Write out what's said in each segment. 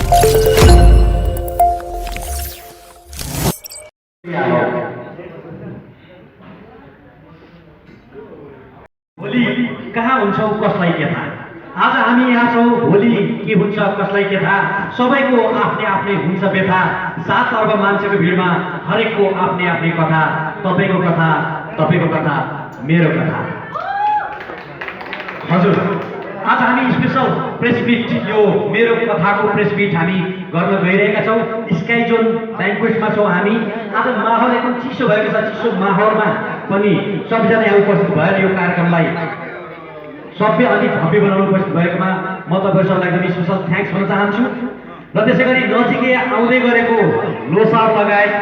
भोलि कहाँ हुन्छौ कसलाई के थाहा। आज हामी यहाँ छौँ, भोलि के हुन्छ कसलाई के थाहा। सबैको आफ्नै आफ्नै हुन्छ व्यथा। 7 अर्ब मान्छेको भिडमा हरेकको आफ्नै आफ्नै कथा। तपाईँको कथा, तपाईँको कथा, मेरो कथा। हजुर, आज हामी स्पेसल प्रेस मिट, यो मेरो कथाको प्रेस मिट हामी गर्न गइरहेका छौँ। स्काई जोन ब्याङ्क्वेटमा छौँ हामी। आज माहौल एकदम चिसो भएको छ। चिसो माहौलमा पनि सबैजना यहाँ उपस्थित भएर यो कार्यक्रमलाई सभ्य अनि भव्य बनाउनु उपस्थित भएकोमा म तपाईँहरू सबैलाई एकदम स्पेसल थ्याङ्क्स भन्न चाहन्छु। र त्यसै गरी नजिकै आउँदै गरेको लोसार लगायत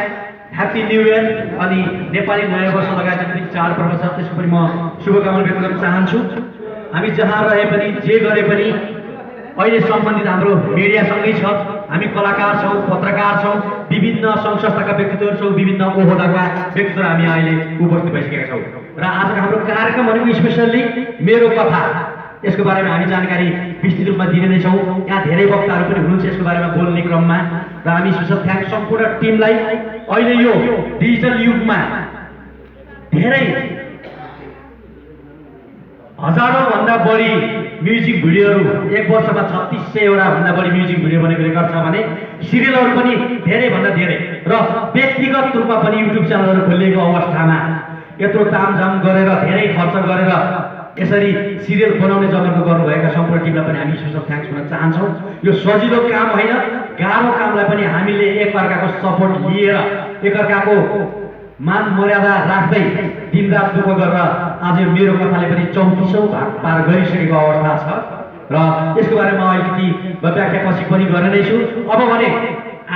ह्याप्पी न्यू इयर अनि नेपाली नयाँ वर्ष लगायत जति पनि चाडपर्व छ त्यसको पनि म शुभकामना व्यक्त गर्न चाहन्छु। हामी जहाँ रहे पनि जे गरे पनि अहिले सम्बन्धित हाम्रो मिडियासँगै छ। हामी कलाकार छौँ, पत्रकार छौँ, विभिन्न सङ्घ संस्थाका व्यक्तित्वहरू छौँ, विभिन्न ओहदाका व्यक्तित्वहरू हामी अहिले उपस्थित भइसकेका छौँ। र आजको हाम्रो कार्यक्रम भनेको स्पेसल्ली मेरो कथा, यसको बारेमा हामी जानकारी विस्तृत रूपमा दिने नै छौँ। यहाँ धेरै वक्ताहरू पनि हुनुहुन्छ यसको बारेमा बोल्ने क्रममा। र हामी स्पेसल थ्याङ्क्स सम्पूर्ण टिमलाई। अहिले यो डिजिटल युगमा धेरै हजारौँ भन्दा बढी म्युजिक भिडियोहरू, एक वर्षमा 3600 भन्दा बढी म्युजिक भिडियो बनेको रेकर्ड छ भने सिरियलहरू पनि धेरैभन्दा धेरै र व्यक्तिगत रूपमा पनि युट्युब च्यानलहरू खोलिएको अवस्थामा यत्रो तामझाम गरेर धेरै खर्च गरेर यसरी सिरियल बनाउने जगतको गर्नुभएका सम्पूर्ण टिमलाई पनि हामी स्पेसल थ्याङ्क्स भन्न चाहन्छौँ। यो सजिलो काम होइन, गाह्रो कामलाई पनि हामीले एकअर्काको सपोर्ट लिएर एकअर्काको मान मर्यादा राख्दै दिनरात दुःख गरेर आज मेरो कथाले पनि 34औं भाग पार गरिसकेको अवस्था छ। र यसको बारेमा अलिकति व्याख्या पछि पनि गर्ने नै छु। अब भने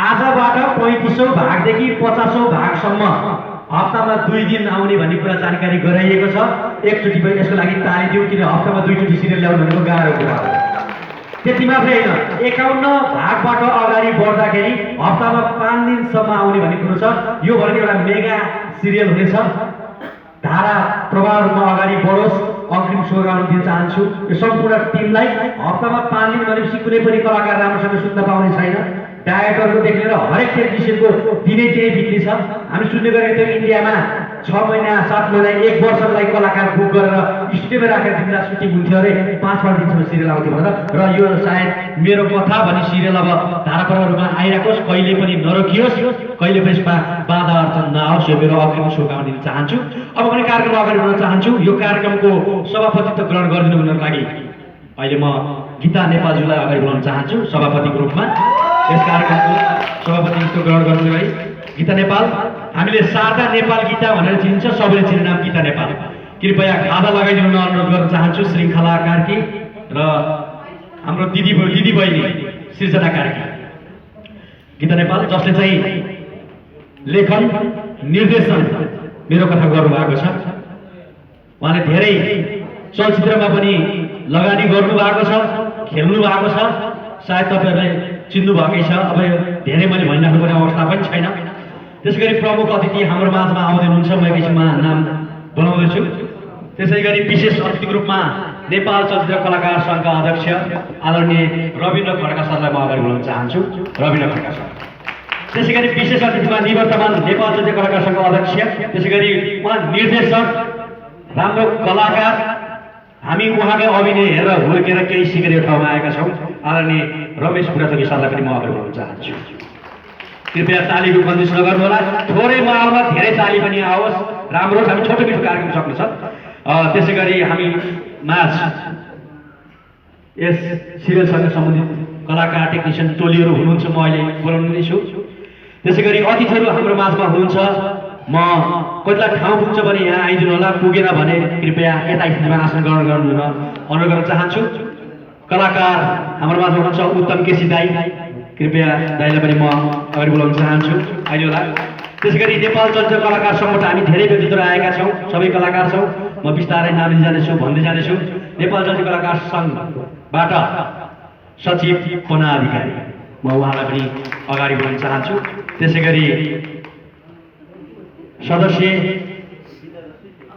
आजबाट 35औं भागदेखि 50औं भागसम्म हप्तामा 2 दिन आउने भन्ने कुरा जानकारी गराइएको छ। एकचोटि पनि यसको लागि ताली दिउँ, किन हप्तामा 2 चोटि सिरियल ल्याउनु भनेको गाह्रो कुरा हो। त्यति मात्रै होइन, 51 भागबाट अगाडि बढ्दाखेरि हप्तामा 5 दिनसम्म आउने भन्ने कुरो छ। यो भनेको एउटा मेगा सिरियल हुनेछ। धारा प्रभाव रूपमा अगाडि बढोस्, अग्रिम शुभकामना दिन चाहन्छु यो सम्पूर्ण टिमलाई। हप्तामा 5 दिन भनेपछि कुनै पनि कलाकार राम्रोसँग सुत्न पाउने छैन। डाइरेक्टरको लिएर हरेक टेक्निसियनको दिनै त्यही बित्नेछ। हामी सुन्ने गरेको थियौँ इन्डियामा 6 महिना 7 महिना 1 वर्षलाई कलाकार बुक गरेर स्टुडियोमा राखेर दिनरात सुटिङ हुन्थ्यो अरे, 5-5 दिनसम्म सिरियल आउँथ्यो भनेर। र यो सायद मेरो कथा भन्ने सिरियल अब धाराप्रभाव रूपमा आइराखोस्, कहिले पनि नरोकियोस्, कहिले पनि यसमा बाधा अर्चन नआओस्, यो मेरो अग्रिम शुभकामना दिन चाहन्छु। अब पनि कार्यक्रम अगाडि बढाउन चाहन्छु। यो कार्यक्रमको सभापतित्व ग्रहण गरिदिनु हुनको लागि अहिले म गीता नेपालज्यूलाई अगाडि बढाउन चाहन्छु सभापतिको रूपमा। यस कार्यक्रमको सभापतित्व ग्रहण गर्नुको लागि गीता नेपाल, हामीले शारदा नेपाल गीता भनेर चिनिन्छ, सबैले चिन्ने नाम गीता नेपाल। कृपया खादा लगाइदिनु अनुरोध गर्न चाहन्छु। श्रृङ्खला कार्की र हाम्रो दिदी बहिनी सृजना कार्की, गीता नेपाल, जसले चाहिँ लेखन निर्देशन मेरो कथा गर्नुभएको छ। उहाँले धेरै चलचित्रमा पनि लगानी गर्नुभएको छ, खेल्नु भएको छ। सायद तपाईँहरूले चिन्नु भएकै छ। अब धेरै मैले भनिराख्नुपर्ने अवस्था पनि छैन। त्यसै गरी प्रमुख अतिथि हाम्रो माझमा आउँदै हुनुहुन्छ, म एकैछिनमा नाम बनाउँदैछु। त्यसै गरी विशेष अतिथिको रूपमा नेपाल चलचित्र कलाकार सङ्घका अध्यक्ष आदरणीय रविन्द्र खड्का सरलाई म अगाडि बढाउन चाहन्छु। रविन्द्र खड्का सर। त्यसै गरी विशेष अतिथिमा निवर्तमान नेपाल चलचित्र कलाकार सङ्घका अध्यक्ष, त्यसै गरी उहाँ निर्देशक, राम्रो कलाकार, हामी उहाँकै अभिनय हेरेर हुर्केर केही सिकेर यो ठाउँमा आएका छौँ, आदरणीय रमेश बुढाथोकी सरलाई पनि म अगाडि बढाउन चाहन्छु। कृपया तालीको बन्दिस नगर्नुहोला, थोरै माहौलमा धेरै ताली पनि आओस्, राम्रो हामी छोटो मिठो कार्यक्रम सक्नु छ। त्यसै गरी हामी माझ यस सिरियलसँग सम्बन्धित कलाकार टेक्निसियन टोलीहरू हुनुहुन्छ, म अहिले बोलाउने छु। त्यसै गरी अतिथिहरू हाम्रो माझमा हुनुहुन्छ। म कतिलाई ठाउँ पुग्छ भने यहाँ आइदिनु होला, पुगेन भने कृपया यता स्थितिमा आसन ग्रहण गर्नु अनुरोध गर्न चाहन्छु। कलाकार हाम्रो माझमा हुनुहुन्छ उत्तम केसी दाई, कृपया दाईलाई पनि म अगाडि बोलाउन चाहन्छु, आइदिनु होला। त्यसै गरी नेपाल चलचित्र कलाकार सङ्घबाट हामी धेरै व्यक्तित्वहरू आएका छौँ, सबै कलाकार छौँ। म बिस्तारै नाम लिँदै जानेछु, भन्दै जानेछु। नेपाल चलचित्र कलाकार सङ्घबाट सचिव पना अधिकारी, म उहाँलाई पनि अगाडि बढाउन चाहन्छु। त्यसै गरी सदस्य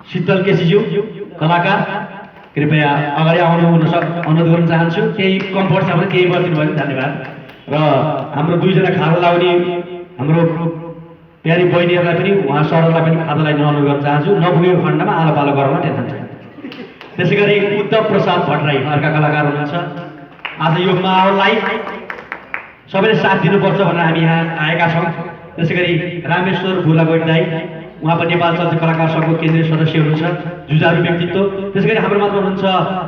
शीतल केसीज्यू कलाकार, कृपया अगाडि आउनु अनुरोध गर्न चाहन्छु। केही कम्फर्ट छ भने केही गरिदिनु भयो, धन्यवाद। र हाम्रो दुईजना खाजा लाउने हाम्रो प्यारी बहिनीहरूलाई पनि उहाँ सरहरूलाई पनि खाजा लाइन अनुरोध गर्न चाहन्छु। नपुगेको खण्डमा आलो पालो गराउन टेन्सन छैन। त्यसै गरी उद्धव प्रसाद भट्टराई अर्का कलाकार हुनुहुन्छ। आज यो माहौललाई सबैले साथ दिनुपर्छ भनेर हामी यहाँ आएका छौँ। त्यसै गरी रामेश्वर भुलागोट दाई उहाँ पनि नेपाल चलचित्र कलाकार सङ्घको केन्द्रीय सदस्य हुनुहुन्छ, जुझारु व्यक्तित्व। त्यसै गरी हाम्रो मात्र हुनुहुन्छ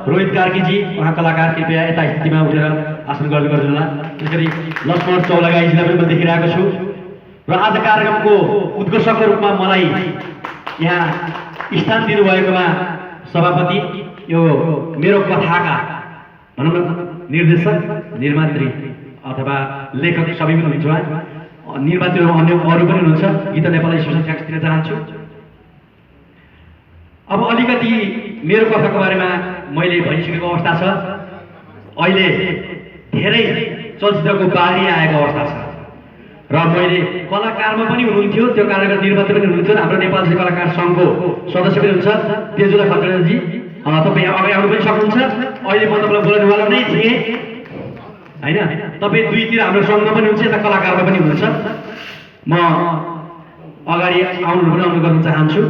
रोहित कार्कीजी, उहाँ कलाकार, कृपया यता स्थितिमा उठेर आसन गर्दै गर्नुहोला। त्यसै गरी लक्ष्मण चौलागाईजीलाई पनि म देखिरहेको छु। र आज कार्यक्रमको उद्घोषकको रूपमा मलाई यहाँ स्थान दिनुभएकोमा सभापति, यो मेरो कथाका भनौँ न निर्देशक, निर्मात्री अथवा लेखक सबै पनि हुनुहुन्छ। उहाँ निर्माताहरू अन्य अरू पनि हुनुहुन्छ। गीता नेपाललाई स्पेसल थ्याङ्क्स दिन चाहन्छु। अब अलिकति मेरो कथाको बारेमा मैले भनिसकेको अवस्था छ। अहिले धेरै चलचित्रको बाढी आएको अवस्था छ र मैले कलाकारमा पनि हुनुहुन्थ्यो, त्यो कारणले निर्माता पनि हुनुहुन्थ्यो, हाम्रो नेपाल चलचित्र कलाकार सङ्घको सदस्य पनि हुनुहुन्छ तेजुला खत्रेजी। तपाईँ यहाँ अगाडि आउनु पनि सक्नुहुन्छ। अहिले म तपाईँलाई बोलाउनेवाला नै थिएँ होइन। तपाईँ दुईतिर हाम्रो सङ्घमा पनि हुनुहुन्छ, यता कलाकारमा पनि हुनुहुन्छ। म अगाडि आउनु गर्न चाहन्छु।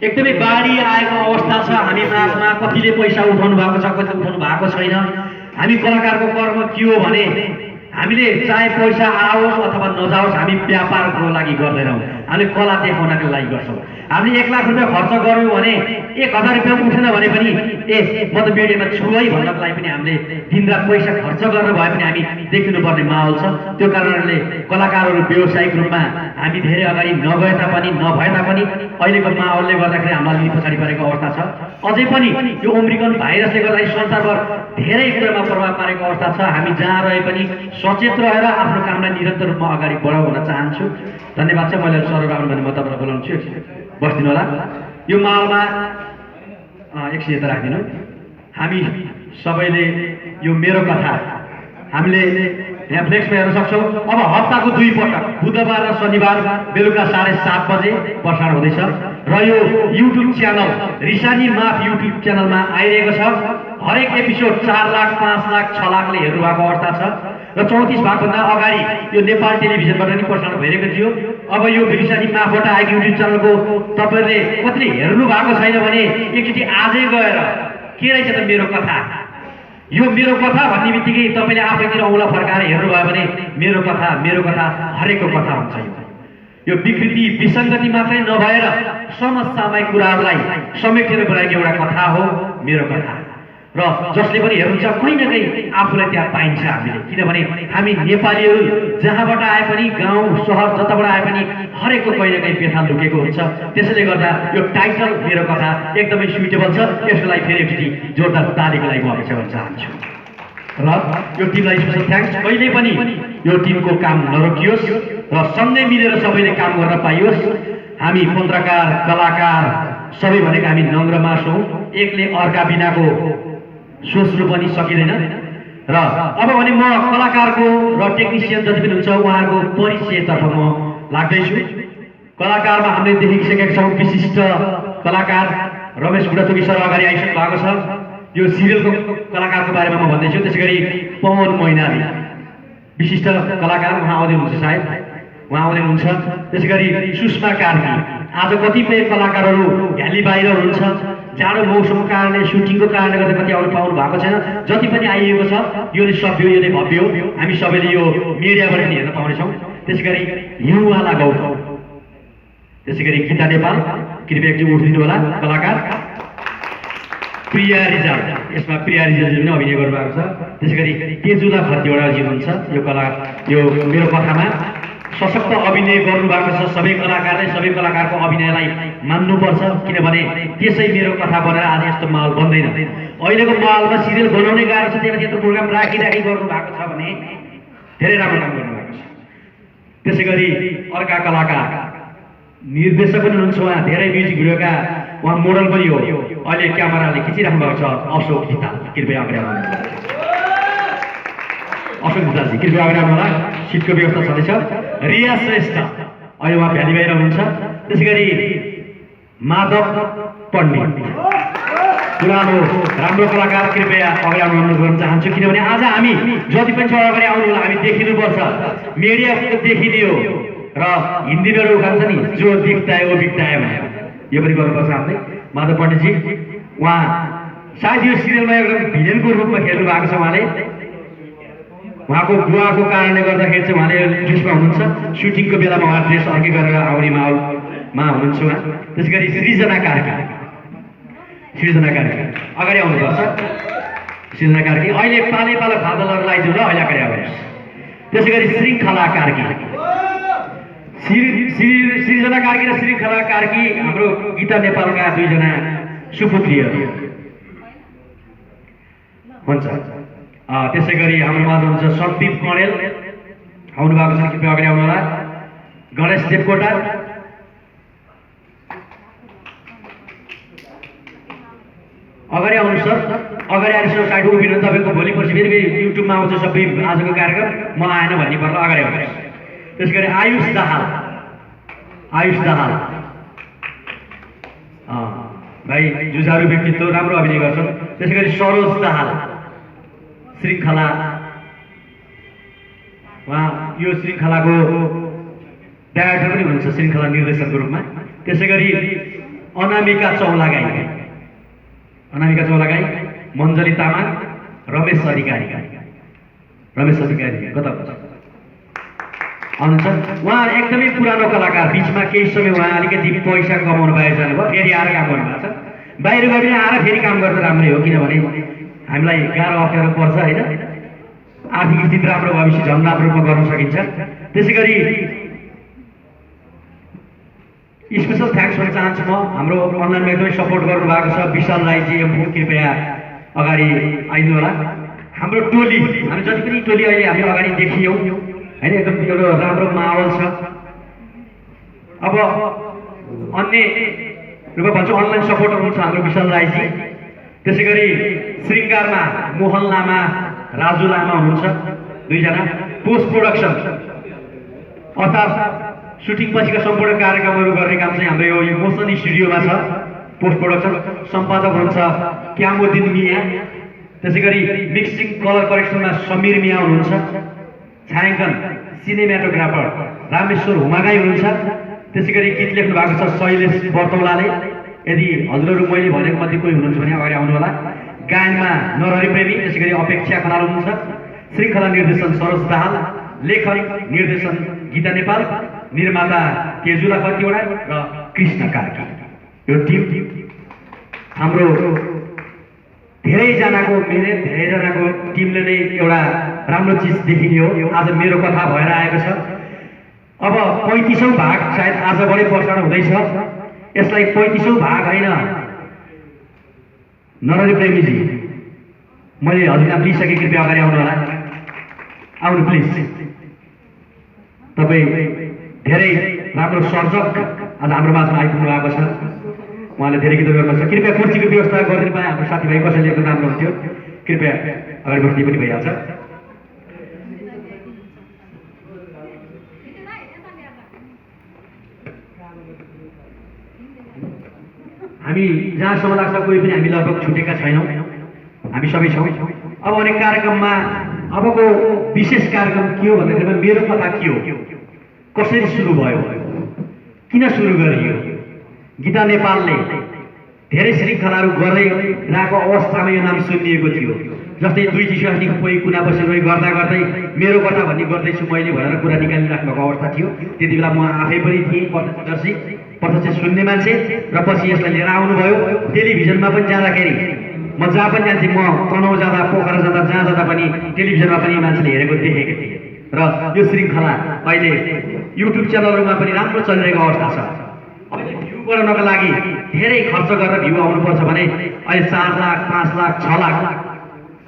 एकदमै बाढी आएको अवस्था छ। हामीमा कतिले पैसा उठाउनु भएको छ, कति उठाउनु भएको छैन। हामी कलाकारको कर्म के हो भने हामीले चाहे पैसा आओस् अथवा नजाओस् हामी व्यापारको लागि गर्दैनौँ, हामीले कला देखाउनको लागि गर्छौँ। हामीले 1 लाख रुपियाँ खर्च गऱ्यौँ भने 1000 रुपियाँ उठेन भने पनि म त मिडियामा छु है भन्नको लागि पनि हामीले दिनरात पैसा खर्च गर्न भए पनि हामी देखिनुपर्ने माहौल छ। त्यो कारणले कलाकारहरू व्यावसायिक रूपमा हामी धेरै अगाडि नगए तापनि नभए तापनि अहिलेको माहौलले गर्दाखेरि हामीलाई अलिक पछाडि परेको अवस्था छ। अझै पनि यो ओमिक्रोन भाइरसले गर्दाखेरि संसारभर धेरै कुरामा प्रभाव पारेको अवस्था छ। हामी जहाँ रहे पनि सचेत रहेर आफ्नो कामलाई निरन्तर रूपमा अगाडि बढाउन भन्न चाहन्छु। धन्यवाद छ। मैले सर राउन्ड भने म तपाईँलाई बोलाउँछु, बस्दिनु होला। यो माहौलमा एकछिन यता राखिदिनु। हामी सबैले यो मेरो कथा हामीले यहाँ फ्लेक्समा हेर्न सक्छौँ। अब हप्ताको 2 पटक बुधबार र शनिबार बेलुका 7:30 बजे प्रसारण हुँदैछ र यो युट्युब च्यानल रिसानी माफ युट्युब च्यानलमा आइरहेको छ। हरेक एपिसोड 4 लाख, 5 लाख, 6 लाखले हेर्नु भएको अवस्था छ र 34 भागभन्दा अगाडि यो नेपाल टेलिभिजनबाट पनि प्रसारण भइरहेको थियो। अब यो रिसानी माफबाट आएको युट्युब च्यानलको तपाईँहरूले कतिले हेर्नु भएको छैन भने एकचोटि आजै गएर के रहेछ त मेरो कथा, यो मेरो कथा भन्ने बित्तिकै तपाईँले आफैतिर औँला फर्काएर हेर्नुभयो भने मेरो कथा हरेकको कथा हुन्छ। यो विकृति विसङ्गति मात्रै नभएर समसामयिक कुराहरूलाई समेटेर बनाएको एउटा कथा हो मेरो कथा। र जसले पनि हेर्नुहुन्छ कहीँ न कहीँ आफूलाई त्यहाँ पाइन्छ हामीले, किनभने हामी नेपालीहरू जहाँबाट आए पनि गाउँ सहर जताबाट आए पनि हरेकको कहीँ न कहीँ व्यथा लुकेको हुन्छ। त्यसैले गर्दा यो टाइटल मेरो कथा एकदमै सुइटेबल छ। यसको लागि फेरि एकचोटि जोरदार तालीको लागि म अपेक्षा गर्न चाहन्छु र यो टिमलाई स्पेसल थ्याङ्क्स। कहिले पनि यो टिमको काम नरोकियोस् र सँगै मिलेर सबैले काम गर्न पाइयोस्। हामी पत्रकार कलाकार सबै भनेको हामी नङ्ग्रमा छौँ, एकले अर्का बिनाको सोच्नु पनि सकिँदैन। र अब भने म कलाकारको र टेक्निसियन जति पनि हुन्छ उहाँहरूको परिचयतर्फ म लाग्दैछु। कलाकारमा हामीले देखिसकेका छौँ विशिष्ट कलाकार रमेश बुढाथोकी सर अगाडि आइसक्नु भएको छ। यो सिरियलको कलाकारको बारेमा म भन्दैछु। त्यसै गरी पवन मैनाली विशिष्ट कलाकार, उहाँ आउँदै हुनुहुन्छ, सायद उहाँ आउँदै हुनुहुन्छ। त्यसै गरी सुषमा कार्की। आज कतिपय कलाकारहरू भ्याली बाहिर हुनुहुन्छ, जाडो मौसमको कारणले सुटिङको कारणले गर्दा कति आउनु पाउनु भएको छैन। जति पनि आइएको छ यो नै सभ्य, यो नै भव्य हो। हामी सबैले यो मिडियाबाट पनि हेर्न पाउनेछौँ। त्यसै गरी हिउँवाला गौतम, त्यसै गरी गीता नेपाल, कृपया एकचोटि उठिदिनु होला। कलाकार प्रिया रिजाल, यसमा प्रिया रिजालले पनि अभिनय गर्नुभएको छ। त्यसै गरी तेजुला खतिवडाजी हुनुहुन्छ। यो मेरो कथामा सशक्त अभिनय गर्नुभएको छ। सबै कलाकारले सबै कलाकारको अभिनयलाई मान्नुपर्छ, किनभने त्यसै मेरो कथा बनेर आज यस्तो माहौल बन्दैन। अहिलेको माहौलमा सिरियल बनाउने गाह्रो छ, त्यही त्यत्रो प्रोग्राम राखी गर्नु भएको छ भने धेरै राम्रो काम गर्नुभएको छ। त्यसै गरी अर्का कलाकार निर्देशक पनि हुनुहुन्छ, उहाँ धेरै म्युजिक भिडियोका उहाँ मोडल पनि हो। अहिले क्यामेराले खिचिराख्नु भएको छ अशोक धिताल, कृपया अगाडि आउनु। अशोक धितालजी कृपया अगाडि आउनु होला। सिटको व्यवस्था छँदैछ। रिया श्रेष्ठ अहिले उहाँ भ्याली बाहिर हुनुहुन्छ। त्यसै गरी माधव पण्डित, पुरानो राम्रो कलाकार कृपया अगाडि आउनु अनुरोध गर्न चाहन्छु किनभने आज हामी जति पनि छ अगाडि आउनु होला हामी देखिनुपर्छ मिडिया देखिदियो र हिन्दीहरू खान्छ नि जो दिखता है वो बिकता है भने यो पनि गर्नुपर्छ हामीले माधव पण्डितजी उहाँ सायद यो सिरियलमा एउटा भिलेनको रूपमा खेल्नु भएको छ उहाँको बुवाको कारणले गर्दाखेरि चाहिँ उहाँले ड्रेसमा हुनुहुन्छ सुटिङको बेलामा उहाँ ड्रेस अर्कै गरेर आउने माहौलमा हुनुहुन्छ उहाँ त्यसै गरी सृजना कार्की अगाडि आउनुपर्छ सृजना कार्की अहिले पाले पालो फादलहरू लगाइदिउँ ल अहिले अगाडि आउनुहोस् त्यसै गरी श्रृङ्खला कार्की सृजना कार्की र श्रृङ्खला कार्की हाम्रो गीता नेपालका दुईजना सुपुत्रीहरू हुन्छ त्यसै गरी हाम्रो माझ हुनुहुन्छ सन्दीप कणेल आउनु भएको छ कृपया अगाडि आउनु होला गणेश देवकोटा अगाडि आउनु सर अगाडि आएर सर साइड उभिनु तपाईँको भोलि पर्सि फेरि युट्युबमा आउँछ सबै आजको कार्यक्रम म आएन भन्ने पर्छ अगाडि आउनुहोस् त्यसै गरी आयुष दाहाल भाइ जुझारु व्यक्तित्व राम्रो अभिनय गर्छन् त्यसै गरी सरोज दाहाल श्रृङ्खला उहाँ यो श्रृङ्खलाको डाइरेक्टर पनि हुनुहुन्छ श्रृङ्खला निर्देशकको रूपमा त्यसै गरी अनामिका चौलागाई मञ्जली तामाङ रमेश अधिकारी कता आउनुहुन्छ उहाँ एकदमै पुरानो कलाकार बिचमा केही समय उहाँ अलिकति पैसा कमाउनु बाहिर जानुभयो फेरि आएर काम गर्नुभएको छ बाहिर गएर पनि आएर फेरि काम गर्दा राम्रै हो किनभने हामीलाई गाह्रो अप्ठ्यारो पर्छ होइन आर्थिक स्थिति राम्रो भएपछि झन् राम्रो रूपमा गर्न सकिन्छ त्यसै गरी स्पेसल थ्याङ्क्स भन्न चाहन्छु म हाम्रो अनलाइनमा एकदमै सपोर्ट गर्नुभएको छ विशाल राईजी कृपया अगाडि आइदिनु होला हाम्रो टोली हामी जति पनि टोली अहिले हामी अगाडि देखियौँ होइन एकदम एउटा राम्रो माहौल छ अब अन्य रूपमा भन्छौँ अनलाइन सपोर्टर हुनुहुन्छ हाम्रो विशाल राईजी त्यसै गरी श्रृङ्गारमा मोहन लामा राजु लामा हुनुहुन्छ दुईजना पोस्ट प्रोडक्सन अर्थात् सुटिङ पछिका सम्पूर्ण कार्यक्रमहरू गर्ने काम चाहिँ हाम्रो यो मोसन स्टुडियोमा छ पोस्ट प्रोडक्सन सम्पादक हुनुहुन्छ क्यामुद्दिन मिया त्यसै गरी मिक्सिङ कलर करेक्सनमा समीर मिया हुनुहुन्छ छायाङ्कन सिनेमाटोग्राफर रामेश्वर हुमागाई हुनुहुन्छ त्यसै गरी गीत लेख्नु भएको छ शैलेश बर्तौलाले यदि हजुरहरू मैले भनेको मध्ये कोही हुनुहुन्छ भने अगाडि आउनु होला गायनमा नरहरि प्रेमी त्यसै गरी अपेक्षा खनाल हुनुहुन्छ श्रृङ्खला निर्देशन सरोज दाहाल लेखन निर्देशन गीता नेपाल निर्माता तेजुला खतिवडा र कृष्ण कार्की यो टिम हाम्रो धेरैजनाको टिमले नै एउटा राम्रो चिज देखिने हो आज मेरो कथा भएर आएको छ अब 35औं भाग सायद आजबाटै प्रसारण हुँदैछ यसलाई 35औं भाग होइन नरहरि प्रेमीजी मैले हजुरलाई लिइसकेँ कृपया अगाडि आउनु होला आउनु प्लिज तपाईँ धेरै राम्रो सर्जक आज हाम्रो माझमा आइपुग्नु भएको छ उहाँले धेरै गीत गर्नुपर्छ कृपया कुर्सीको व्यवस्था गरिदिनु पाए हाम्रो साथीभाइ कसैले एकदम राम्रो हुन्थ्यो कृपया अगाडि बढ्दै पनि भइहाल्छ हामी जहाँसम्म लाग्छ कोही पनि हामी लगभग छुटेका छैनौँ हामी सबै छौँ अब अनेक कार्यक्रममा अबको विशेष कार्यक्रम के हो भन्दाखेरिमा मेरो कथा के हो कसरी सुरु भयो किन सुरु गरियो गीता नेपालले धेरै श्रृङ्खलाहरू गर्दै रहेको अवस्थामा यो नाम सुनिएको थियो जस्तै दुई चिसोनीको कोही कुना बसेर गर्दा गर्दै मेरो कथा भन्ने गर्दैछु मैले भनेर कुरा निकालिराख्नुको अवस्था थियो त्यति बेला म आफै पनि थिएँ प्रत्यक्षदर्शी प्रत्यक्ष सुन्ने मान्छे र पछि यसलाई लिएर आउनुभयो टेलिभिजनमा पनि जाँदाखेरि म जहाँ पनि जान्थेँ म तनहुँ जाँदा पोखरा जाँदा जहाँ जाँदा पनि टेलिभिजनमा पनि मान्छेले हेरेको देखेको थिएँ र यो श्रृङ्खला अहिले युट्युब च्यानलहरूमा पनि राम्रो चलिरहेको अवस्था छ अहिले भ्यू बढाउनको लागि धेरै खर्च गरेर भ्यू आउनुपर्छ भने अहिले 4 लाख 5 लाख 6 लाख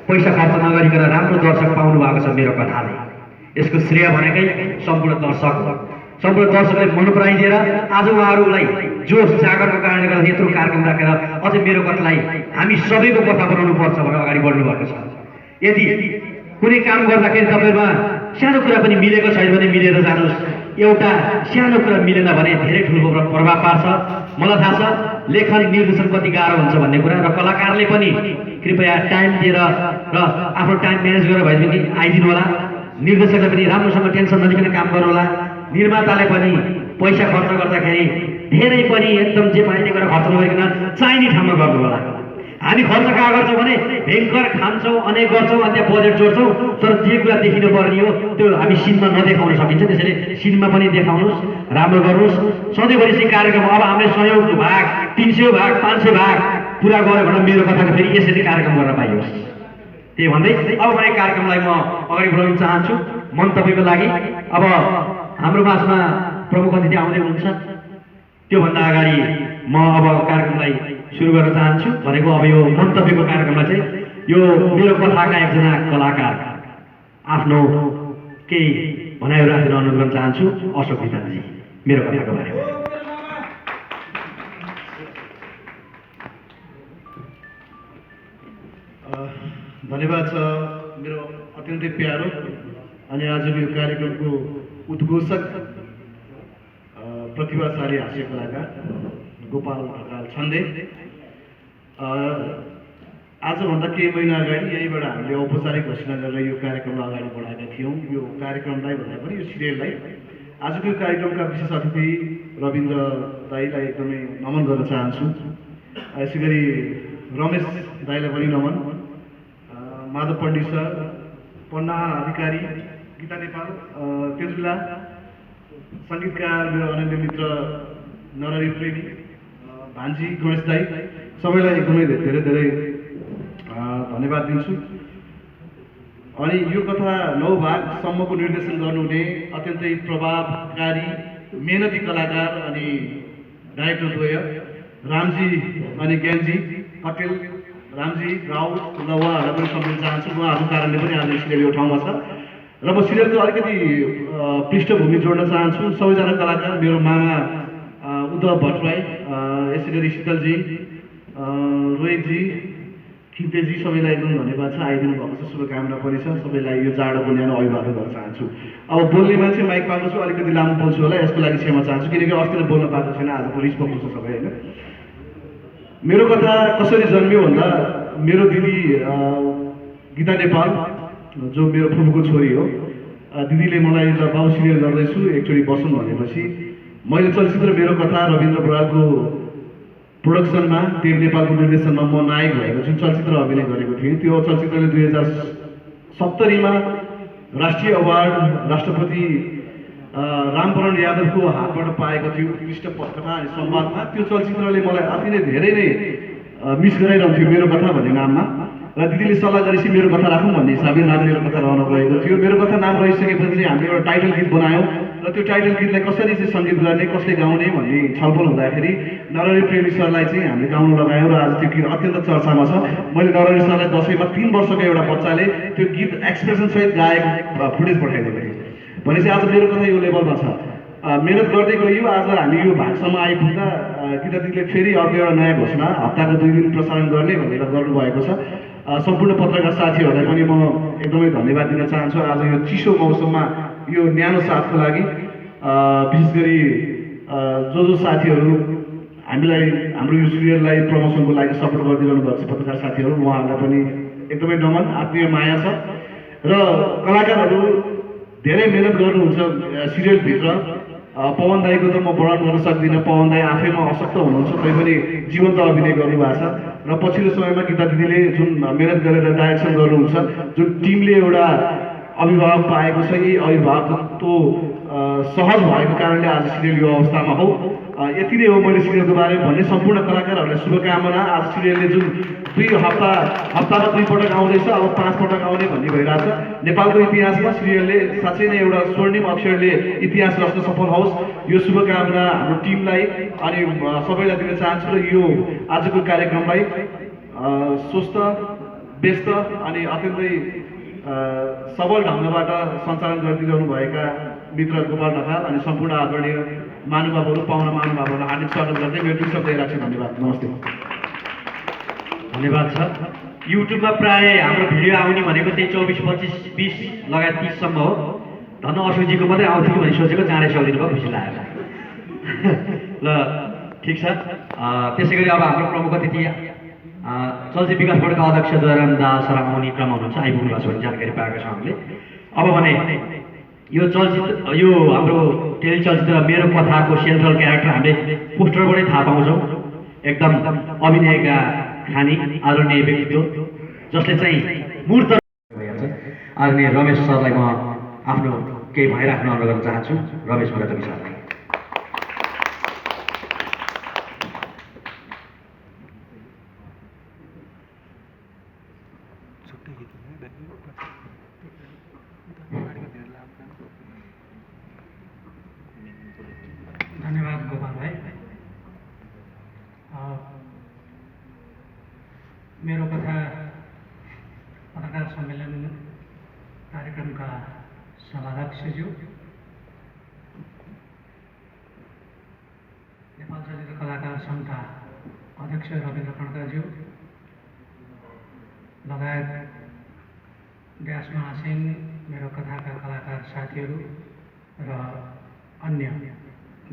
पैसा खर्च नगरिकन राम्रो दर्शक पाउनु भएको छ मेरो कथाले यसको श्रेय भनेकै सम्पूर्ण दर्शकले मन पराइदिएर आज उहाँहरूलाई जोस जागरको कारणले गर्दा यत्रो कार्यक्रम राखेर अझै मेरो कथालाई हामी सबैको कथा बनाउनु पर्छ भनेर अगाडि बढ्नु भएको छ यदि कुनै काम गर्दाखेरि तपाईहरुमा सानो कुरा पनि मिलेको छैन भने मिलेर जानुहोस्। एउटा सानो कुरा मिलेन भने धेरै ठुलो प्रभाव पार्छ। मलाई थाहा छ लेखन निर्देशन कति गाह्रो हुन्छ भन्ने कुरा, र कलाकारले पनि कृपया टाइम दिएर र आफ्नो टाइम म्यानेज गरेर भए पनि आइदिनु होला। निर्देशकले पनि राम्रोसँग टेन्सन नलिकन काम गर्नु होला। निर्माताले पनि पैसा खर्च गर्दाखेरि धेरै पनि एकदम जे पाइने गरेर खर्च नगरिकन चाहिने ठाउँमा गर्नु होला। हामी खर्च कहाँ गर्छौँ भने भयङ्कर खान्छौँ, अनेक गर्छौँ, अनि त्यहाँ बजेट जोड्छौँ, तर जे कुरा देखिनु पर्ने हो त्यो हामी सिनमा नदेखाउन सकिन्छ। त्यसैले सिनमा पनि देखाउनुहोस्, राम्रो गर्नुहोस्। सधैँभरि चाहिँ कार्यक्रम अब हामीले 100 भाग 300 भाग 500 भाग पुरा गऱ्यो भने मेरो कथाको फेरि यसरी कार्यक्रम गर्न पाइयोस्। त्यही भन्दै अब भने कार्यक्रमलाई म अगाडि बढाउन चाहन्छु मन्तव्यको लागि। अब हाम्रो माझमा प्रमुख अतिथि आउँदै हुनुहुन्छ। त्योभन्दा अगाडि म अब कार्यक्रमलाई सुरु गर्न चाहन्छु। भनेको अब यो मन्तव्यको कार्यक्रममा चाहिँ यो मेरो कथाका एकजना कलाकार आफ्नो केही भनाइहरू राखेर अनुरोध गर्न चाहन्छु। अशोक धितालजी मेरो कथाको बारेमा। धन्यवाद छ मेरो अत्यन्तै प्यारो अनि आजको यो कार्यक्रमको उद्घोषक प्रतिभाशाली हास्य कलाकार गोपाल ढकाल छन्दे। आजभन्दा केही महिना अगाडि यहीँबाट हामीले औपचारिक घोषणा गरेर यो कार्यक्रमलाई अगाडि बढाएका थियौँ। यो कार्यक्रमलाई भन्दा पनि यो सिरियललाई आजको यो कार्यक्रमका विशेष अतिथि रविन्द्र दाईलाई एकदमै नमन गर्न चाहन्छु। यसै गरी रमेश दाईलाई पनि नमन, माधव पण्डित सर, पन्ना अधिकारी, गीता नेपाल, तेजुला, सङ्गीतकार मेरो अनन्य मित्र नरहरि प्रेमी, भान्जी गणेश दाई, सबैलाई एकदमै धेरै धेरै धन्यवाद दिन्छु। अनि यो कथा 9 भागसम्मको निर्देशन गर्नुहुने अत्यन्तै प्रभावकारी मेहनती कलाकार अनि डाइरेक्टर द्वय रामजी अनि ज्ञानजी कटेल, रामजी राउत र उहाँहरूलाई पनि सम्झिन चाहन्छु। उहाँहरूको कारणले पनि आज सिरियल यो ठाउँमा छ। र म सिरियलको अलिकति पृष्ठभूमि जोड्न चाहन्छु। सबैजना कलाकार मेरो मामा उद्धव भट्टराई, यसै गरी शीतलजी, रोहितजी, खिम्तेजी, सबैलाई एकदम धन्यवाद छ। आइदिनु भएको छ, शुभकामना पनि छ। सबैलाई यो चाडको न्यानो अभिवादन गर्न चाहन्छु। अब बोल्ने मान्छे माइक पाएको छु, अलिकति लामो बोल्छु होला, यसको लागि क्षमा चाहन्छु किनकि अस्ति नै बोल्न पाएको छैन। आज रिस पक्नु छ सबै होइन। मेरो कथा कसरी जन्मियो भन्दा मेरो दिदी गीता नेपाल जो मेरो फुपूको छोरी हो, दिदीले मलाई ल बाबु सिरियल गर्दैछु एकचोटि बसौँ भनेपछि मैले चलचित्र मेरो कथा रविन्द्र बरालको प्रोडक्सनमा देव नेपालको निर्देशनमा म नायक भएको जुन चलचित्र अभिनय गरेको थिएँ, त्यो चलचित्रले 2070 राष्ट्रिय अवार्ड राष्ट्रपति रामवरण यादवको हातबाट पाएको थियो उत्कृष्ट पटकथा अनि संवादमा। त्यो चलचित्रले मलाई अति नै धेरै नै मिस गराइरहन्थ्यो मेरो कथा भन्ने नाममा। र दिदीले सल्लाह गरेपछि मेरो कथा राखौँ भन्ने हिसाबले नाम मेरो कथा रहन गएको थियो। मेरो कथा नाम रहिसकेपछि चाहिँ हामीले एउटा टाइटल गीत बनायौँ र त्यो टाइटल गीतलाई कसरी चाहिँ सङ्गीत गर्ने, कसले गाउने भन्ने छलफल हुँदाखेरि नरहरि प्रेमी सरलाई चाहिँ हामीले गाउन लगायौँ र आज त्यो गीत अत्यन्त चर्चामा छ। मैले नरहरि सरलाई दसैँमा 3 वर्षको एउटा बच्चाले त्यो गीत एक्सप्रेसनसहित गाएको फुटेज पठाइदिएको थिएँ। भनेपछि आज मेरो कथा यो लेभलमा छ। मेहनत गर्दै गइयो। आज हामी यो भागसम्म आइपुग्दा गीता दिदीले फेरि अर्को एउटा नयाँ घोषणा हप्ताको 2 दिन प्रसारण गर्ने भनेर गर्नुभएको छ। सम्पूर्ण पत्रकार साथीहरूलाई पनि म एकदमै धन्यवाद दिन चाहन्छु आज यो चिसो मौसममा यो न्यानो साथको लागि। विशेष गरी जो साथीहरू हामीलाई हाम्रो यो सिरियललाई प्रमोसनको लागि सपोर्ट गरिदिनु भएको छ पत्रकार साथीहरू, उहाँहरूलाई पनि एकदमै नमन, आत्मीय माया छ। र कलाकारहरू धेरै मेहनत गर्नुहुन्छ सिरियलभित्र। पवन दाईको त म वर्णन गर्न सक्दिनँ, पवन दाई आफैमा अशक्त हुनुहुन्छ तैपनि जीवन्त अभिनय गर्नुभएको छ। र पछिल्लो समयमा गीता दिदीले जुन मेहनत गरेर डाइरेक्सन गर्नुहुन्छ, जुन टिमले एउटा अभिभावक पाएको छ, यही अभिभावकत्व सहज भएको कारणले आज सिरियल यो अवस्थामा हो। यति नै हो मैले सिरियलको बारेमा भन्ने। सम्पूर्ण कलाकारहरूलाई शुभकामना। आज सिरियलले जुन हप्तामा 2 पटक आउँदैछ, अब 5 पटक आउने भन्ने भइरहेछ। नेपालको इतिहासमा सिरियलले साँच्चै नै एउटा स्वर्णिम अक्षरले इतिहास रच्न सफल होस्, यो शुभकामना हाम्रो टिमलाई अनि सबैलाई दिन चाहन्छु। र यो आजको कार्यक्रमलाई स्वस्थ, व्यस्त अनि अत्यन्तै सबल ढङ्गबाट सञ्चालन गरिदिनु भएका मित्र गोपाल ढकाल अनि सम्पूर्ण आदरणीय महानुभावहरू, पाहुना महानुभावहरूलाई हार्दिक स्वागत गर्दै मेरो 2 शब्द राख्छु। धन्यवाद, नमस्ते। धन्यवाद छ। युट्युबमा प्राय हाम्रो भिडियो आउने भनेको त्यही 24, 25, 20 लगायत 30सम्म हो। धन अशोकजीको मात्रै आउँथ्यो कि भने सोचेको चाँडै सकिदिनु भयो, खुसी लाग्यो। ल ठिक छ। त्यसै गरी अब हाम्रो प्रमुख अतिथि चलचित्र विकास बोर्डका अध्यक्ष दयाराम दास आउने क्रममा हुनुहुन्छ, आइपुग्नु भएको छ भन्ने जानकारी पाएका छौँ हामीले। अब भने यो चलचित्र, यो हाम्रो टेलिचलचित्र मेरो कथाको सेन्ट्रल क्यारेक्टर हामीले पोस्टरबाटै थाहा पाउँछौँ। एकदम अभिनयका खानी आदरणीय व्यक्तित्व जसले चाहिँ मूर्त आदरणीय रमेश सरलाई म आफ्नो केही भइराख्न अनुरोध गर्न चाहन्छु। रमेश मुरादकी सरलाई। धन्यवाद गोपाल भाइ। मेरो कथा पत्रकार सम्मेलन कार्यक्रमका सभाध्यक्षज्यू, नेपाल चलचित्र कलाकार सङ्घका अध्यक्ष रविन्द्र खड्काज्यू लगायत ड्यास महासिंह, मेरो कथाका कलाकार साथीहरू र अन्य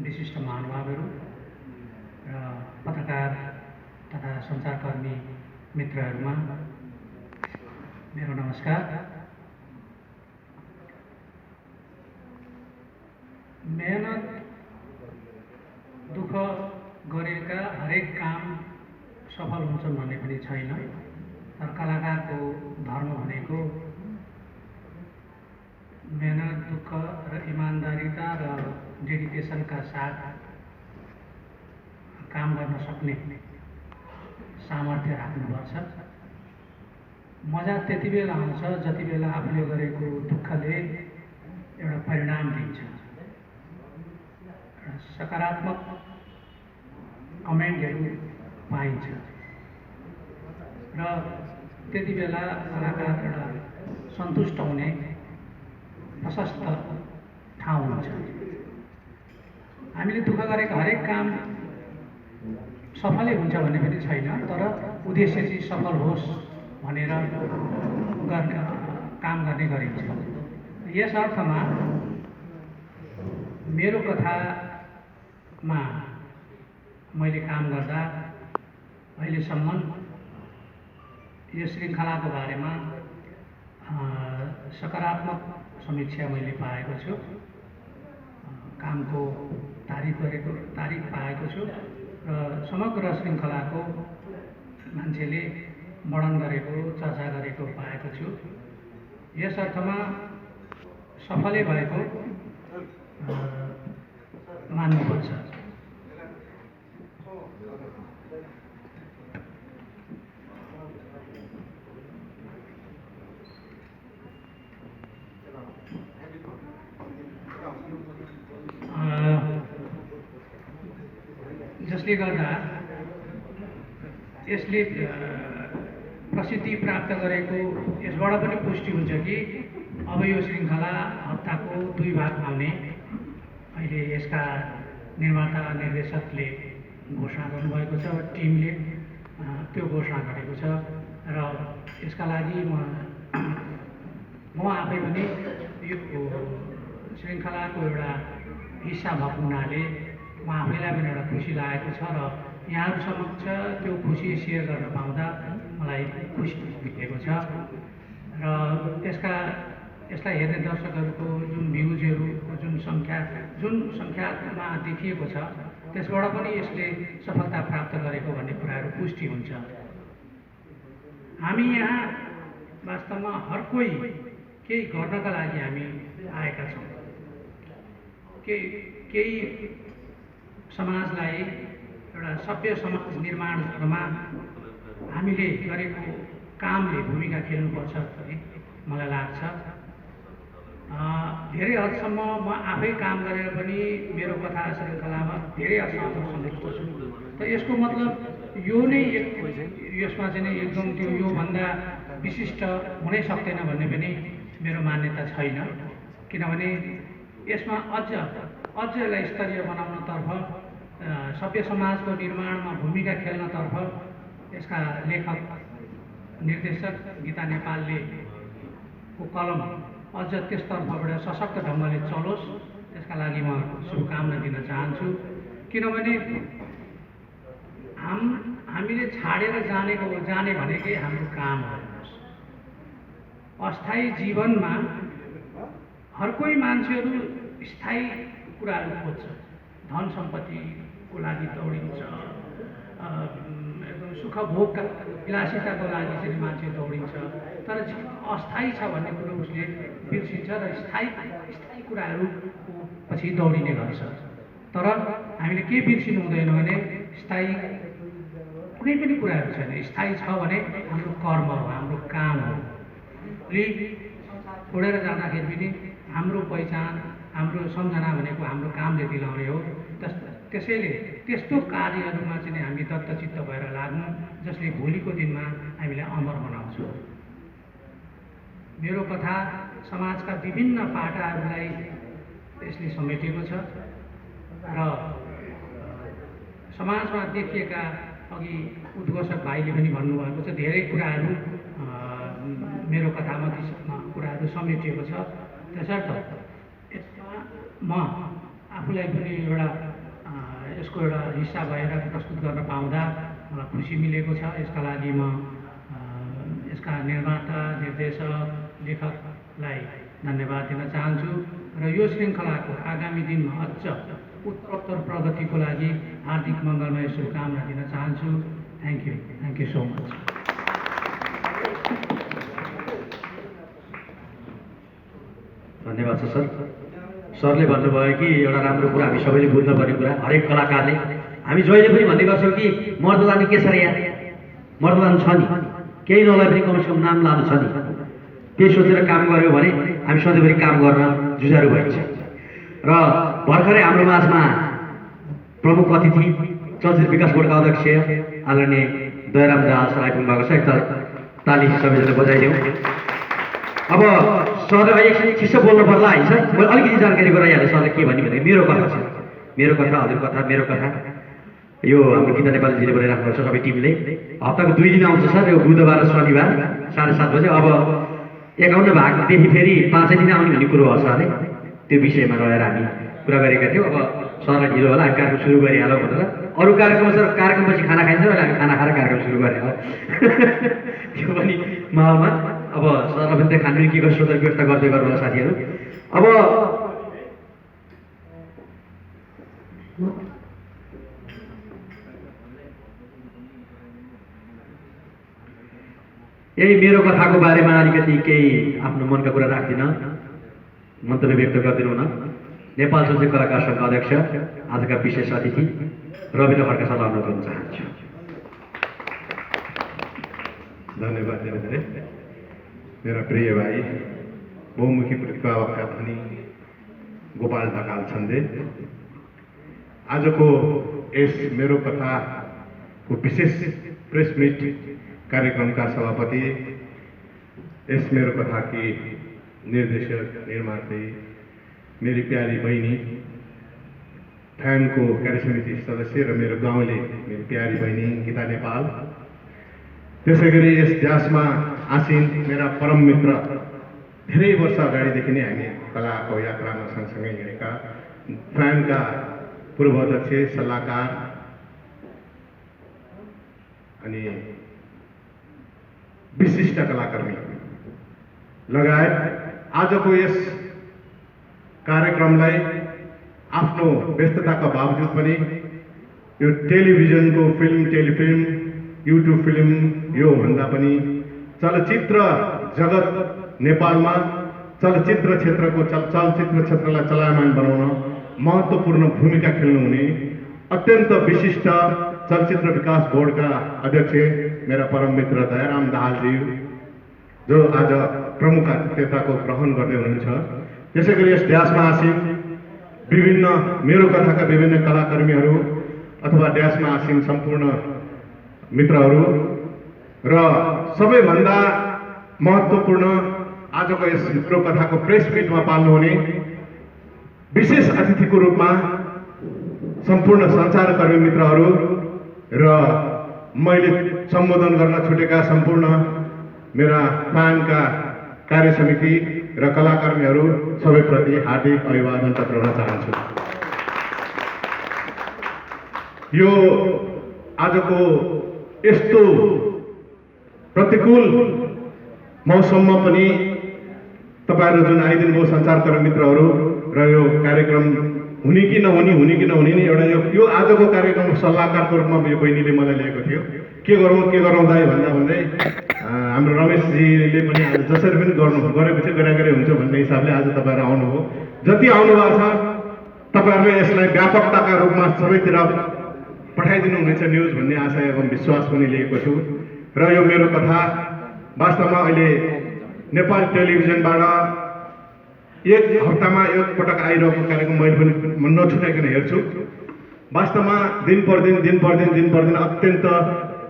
विशिष्ट महानुभावहरू र पत्रकार तथा सञ्चारकर्मी मित्रहरूमा मेरो नमस्कार। मेहनत दुःख गरेका हरेक काम सफल हुन्छन् भन्ने पनि छैन, तर कलाकारको धर्म भनेको मेहनत दुःख र इमान्दारिता र डेडिकेसनका साथ काम गर्न सक्ने सामर्थ्य राख्नुपर्छ। मजा त्यति बेला आउँछ जति बेला आफूले गरेको दुःखले एउटा परिणाम दिन्छ, सकारात्मक कमेन्टहरू पाइन्छ र त्यति बेला कलाकार एउटा सन्तुष्ट हुने प्रशस्त ठाउँ हुन्छ। हामीले दुःख गरेको हरेक काम सफलै हुन्छ भन्ने पनि छैन, तर उद्देश्य चाहिँ सफल होस् भनेर काम गर्ने गरिन्छ। यस अर्थमा मेरो कथामा मैले काम गर्दा अहिलेसम्म यो श्रृङ्खलाको बारेमा सकारात्मक समीक्षा मैले पाएको छु, कामको तारिफ पाएको छु र समग्र श्रृङ्खलाको मान्छेले वर्णन गरेको, चर्चा गरेको पाएको छु। यस अर्थमा सफलै भएको मान्नुपर्छ। जसले गर्दा यसले प्रसिद्धि प्राप्त गरेको यसबाट पनि पुष्टि हुन्छ कि अब यो श्रृङ्खला हप्ताको 2 भागमा आउने अहिले यसका निर्माता निर्देशकले घोषणा गर्नुभएको छ, टिमले त्यो घोषणा गरेको छ र यसका लागि म आफै पनि यो श्रृङ्खलाको एउटा हिस्सा भएको हुनाले म आफैलाई पनि एउटा खुसी लागेको छ र यहाँहरू समक्ष त्यो खुसी सेयर गर्न पाउँदा मलाई खुसी भेटेको छ र यसलाई हेर्ने दर्शकहरूको जुन भ्युजहरूको जुन सङ्ख्यामा देखिएको छ त्यसबाट पनि यसले सफलता प्राप्त गरेको भन्ने कुराहरू पुष्टि हुन्छ। हामी यहाँ वास्तवमा हर कोही केही गर्नका लागि हामी आएका छौँ। केही समाजलाई एउटा सभ्य समाज निर्माण गर्नमा हामीले गरेको कामले भूमिका खेल्नुपर्छ भन्ने मलाई लाग्छ। धेरै हदसम्म म आफै काम गरेर पनि मेरो कथा श्रृङ्खलामा धेरै हदसम्म सन्तुष्ट छु। त यसको मतलब यो नै यसमा चाहिँ एकदम त्यो योभन्दा विशिष्ट हुनै सक्दैन भन्ने पनि मेरो मान्यता छैन, किनभने यसमा अझ यसलाई स्तरीय बनाउनतर्फ, सभ्य समाजको निर्माणमा भूमिका खेल्नतर्फ यसका लेखक निर्देशक गीता नेपालले को कलम अझ त्यसतर्फबाट सशक्त ढङ्गले चलोस्, त्यसका लागि म शुभकामना दिन चाहन्छु। किनभने हामीले छाडेर जाने भनेकै हाम्रो काम हो। अस्थायी जीवनमा हर कोही मान्छेहरू स्थायी कुराहरू खोज्छ, धन सम्पत्तिको लागि दौडिन्छ, एकदम सुख भोगका विलासिताको लागि चाहिँ मान्छे दौडिन्छ। तर अस्थायी छ भन्ने कुरो उसले बिर्सिन्छ र स्थायी कुराहरूको पछि दौडिने गर्छ। तर हामीले के बिर्सिनु हुँदैन भने स्थायी कुनै पनि कुराहरू छैन। स्थायी छ भने हाम्रो कर्म हो, हाम्रो काम हो। छोडेर जाँदाखेरि पनि हाम्रो पहिचान, हाम्रो सम्झना भनेको हाम्रो कामले दिलाउने हो। त्यसैले त्यस्तो कार्यहरूमा चाहिँ हामी दत्तचित्त भएर लाग्नु, जसले भोलिको दिनमा हामीलाई अमर बनाउँछ। मेरो कथा समाजका विभिन्न पाटाहरूलाई यसले समेटेको छ र समाजमा देखिएका, अघि उद्घोषक भाइले पनि भन्नुभएको छ, धेरै कुराहरू मेरो कथामा ती कुराहरू समेटिएको छ। त्यसर्थ यसमा म आफूलाई पनि यसको एउटा हिस्सा भएर प्रस्तुत गर्न पाउँदा मलाई खुसी मिलेको छ। यसका लागि म यसका निर्माता, निर्देशक, लेखकलाई धन्यवाद दिन चाहन्छु र यो श्रृङ्खलाको आगामी दिनमा अझ उत्तरोत्तर प्रगतिको लागि हार्दिक मङ्गलमय शुभकामना दिन चाहन्छु। Thank you so much. धन्यवाद छ सर। सरले भन्नुभयो कि एउटा राम्रो कुरा हामी सबैले बुझ्नुपर्ने कुरा, हरेक कलाकारले, हामी जहिले पनि भन्ने गर्छौँ कि मर्दलानी के छ र यहाँ, मर्दलान छ नि, केही नलाई पनि कमसेकम नाम लानु छ नि। त्यही सोचेर काम गऱ्यो भने हामी सधैँभरि काम गर्न जुझारु भइन्छ। र भर्खरै हाम्रो माझमा प्रमुख अतिथि चलचित्र विकास बोर्डका अध्यक्ष आदरणीय दयाराम दास आइपुग्नु भएको छ। एकताल ताली सबैजना बजाइदेऊ। अब सरले एकछिन चिसो बोल्नु पर्ला है सर। मैले अलिकति जानकारी गराइहालेँ सरले के भन्ने भने मेरो कथा छ, मेरो कथा, हजुर कथा, मेरो कथा। यो हाम्रो गीता नेपालीजीले बनाइराख्नु छ, सबै टिमले। हप्ताको 2 दिन आउँछ सर, यो बुधबार र शनिबार 7:30 बजे। अब 51 भागदेखि फेरि 5 दिन आउने भन्ने कुरो हो सरले, त्यो विषयमा रहेर हामी कुरा गरेका थियौँ। अब सरलाई ढिलो होला, हामी कार्यक्रम सुरु गरिहालौँ भनेर। अरू कार्यक्रम सर, कार्यक्रमपछि खाना खाइन्छ, अहिले हामी खाना खाएर कार्यक्रम सुरु गरेर त्यो पनि माहौलमा। अब सरलाई पनि त्यहाँ खानपिन के गर्छ सोधेर व्यवस्था गर्दै गर्नु होला साथीहरू। अब यही मेरो कथाको बारेमा अलिकति केही आफ्नो मनका कुरा राख्दिनँ, मन्तव्य व्यक्त गर्दिनँ न। नेपाल चलचित्र कलाकार सङ्घका अध्यक्ष, आजका विशेष अतिथि रविन्द्र खड्का सरलाई अनुरोध गर्न चाहन्छु। धन्यवाद धेरै। मेरा प्रिय भाइ, बहुमुखी प्रतिभाका धनी गोपाल ढकाल छन्दे, आजको यस मेरो कथाको विशेष प्रेस मिट कार्यक्रमका सभापति, यस मेरो कथाकी निर्देशक, निर्मात्री, मेरी प्यारी बहिनी, फ्यानको कार्य समिति सदस्य र मेरो गाउँले मेरी प्यारी बहिनी गीता नेपाल, त्यसै गरी यस ड्यासमा आसीन मेरा परम मित्र, धेरै वर्ष अगाडिदेखि नै हामी कलाको यात्रामा सँगसँगै हिँडेका फ्यानका पूर्व अध्यक्ष, सल्लाहकार अनि विशिष्ट कलाकर्मी लगायत आजको यस कार्यक्रमलाई आफ्नो व्यस्तताका बावजुद पनि यो टेलिभिजनको फिल्म, टेलिफिल्म, युट्युब फिल्म, यो भन्दा पनि चलचित्र जगत नेपालमा चलचित्र क्षेत्रलाई चलायमान बनाउन महत्त्वपूर्ण भूमिका खेल्नुहुने अत्यन्त विशिष्ट चलचित्र विकास बोर्डका अध्यक्ष मेरा परम मित्र दयाराम दाहालजी, जो आज प्रमुख अतिथिताको ग्रहण गर्दै हुनुहुन्छ। त्यसै गरी यस ड्यासमा आसीन विभिन्न मेरो कथाका विभिन्न कलाकर्मीहरू अथवा ड्यासमा आसीन सम्पूर्ण मित्रहरू र सबैभन्दा महत्त्वपूर्ण आजको यस मेरो कथाको प्रेस मिटमा पाल्नुहुने विशेष अतिथिको रूपमा सम्पूर्ण सञ्चारकर्मी मित्रहरू र मैले सम्बोधन गर्न छुटेका सम्पूर्ण मेरा फ्यानका कार्य समिति र कलाकर्मीहरू सबैप्रति हार्दिक अभिवादन टक्राउन चाहन्छु। यो आजको यस्तो प्रतिकूल मौसममा पनि तपाईहरु जुन आइदिनुभयो सञ्चारकर्मी मित्रहरू र यो कार्यक्रम हुने कि नहुने नि एउटा यो आजको कार्यक्रमको सल्लाहकारको रूपमा यो बहिनीले मलाई लिएको थियो। के गरौँ दाइ भन्दै हाम्रो रमेशजीले पनि आज जसरी पनि गरेपछि गरे हुन्छ भन्ने हिसाबले आज तपाईँहरू आउनुभयो। जति आउनुभएको छ तपाईँहरूले यसलाई व्यापकताका रूपमा सबैतिर पठाइदिनु हुनेछ न्युज भन्ने आशा एवं विश्वास पनि लिएको छु। र यो मेरो कथा वास्तवमा अहिले नेपाल टेलिभिजनबाट एक हप्तामा एक पटक आइरहेको कार्यक्रम मैले पनि नछुटाइकन हेर्छु। वास्तवमा दिन प्रतिदिन अत्यन्त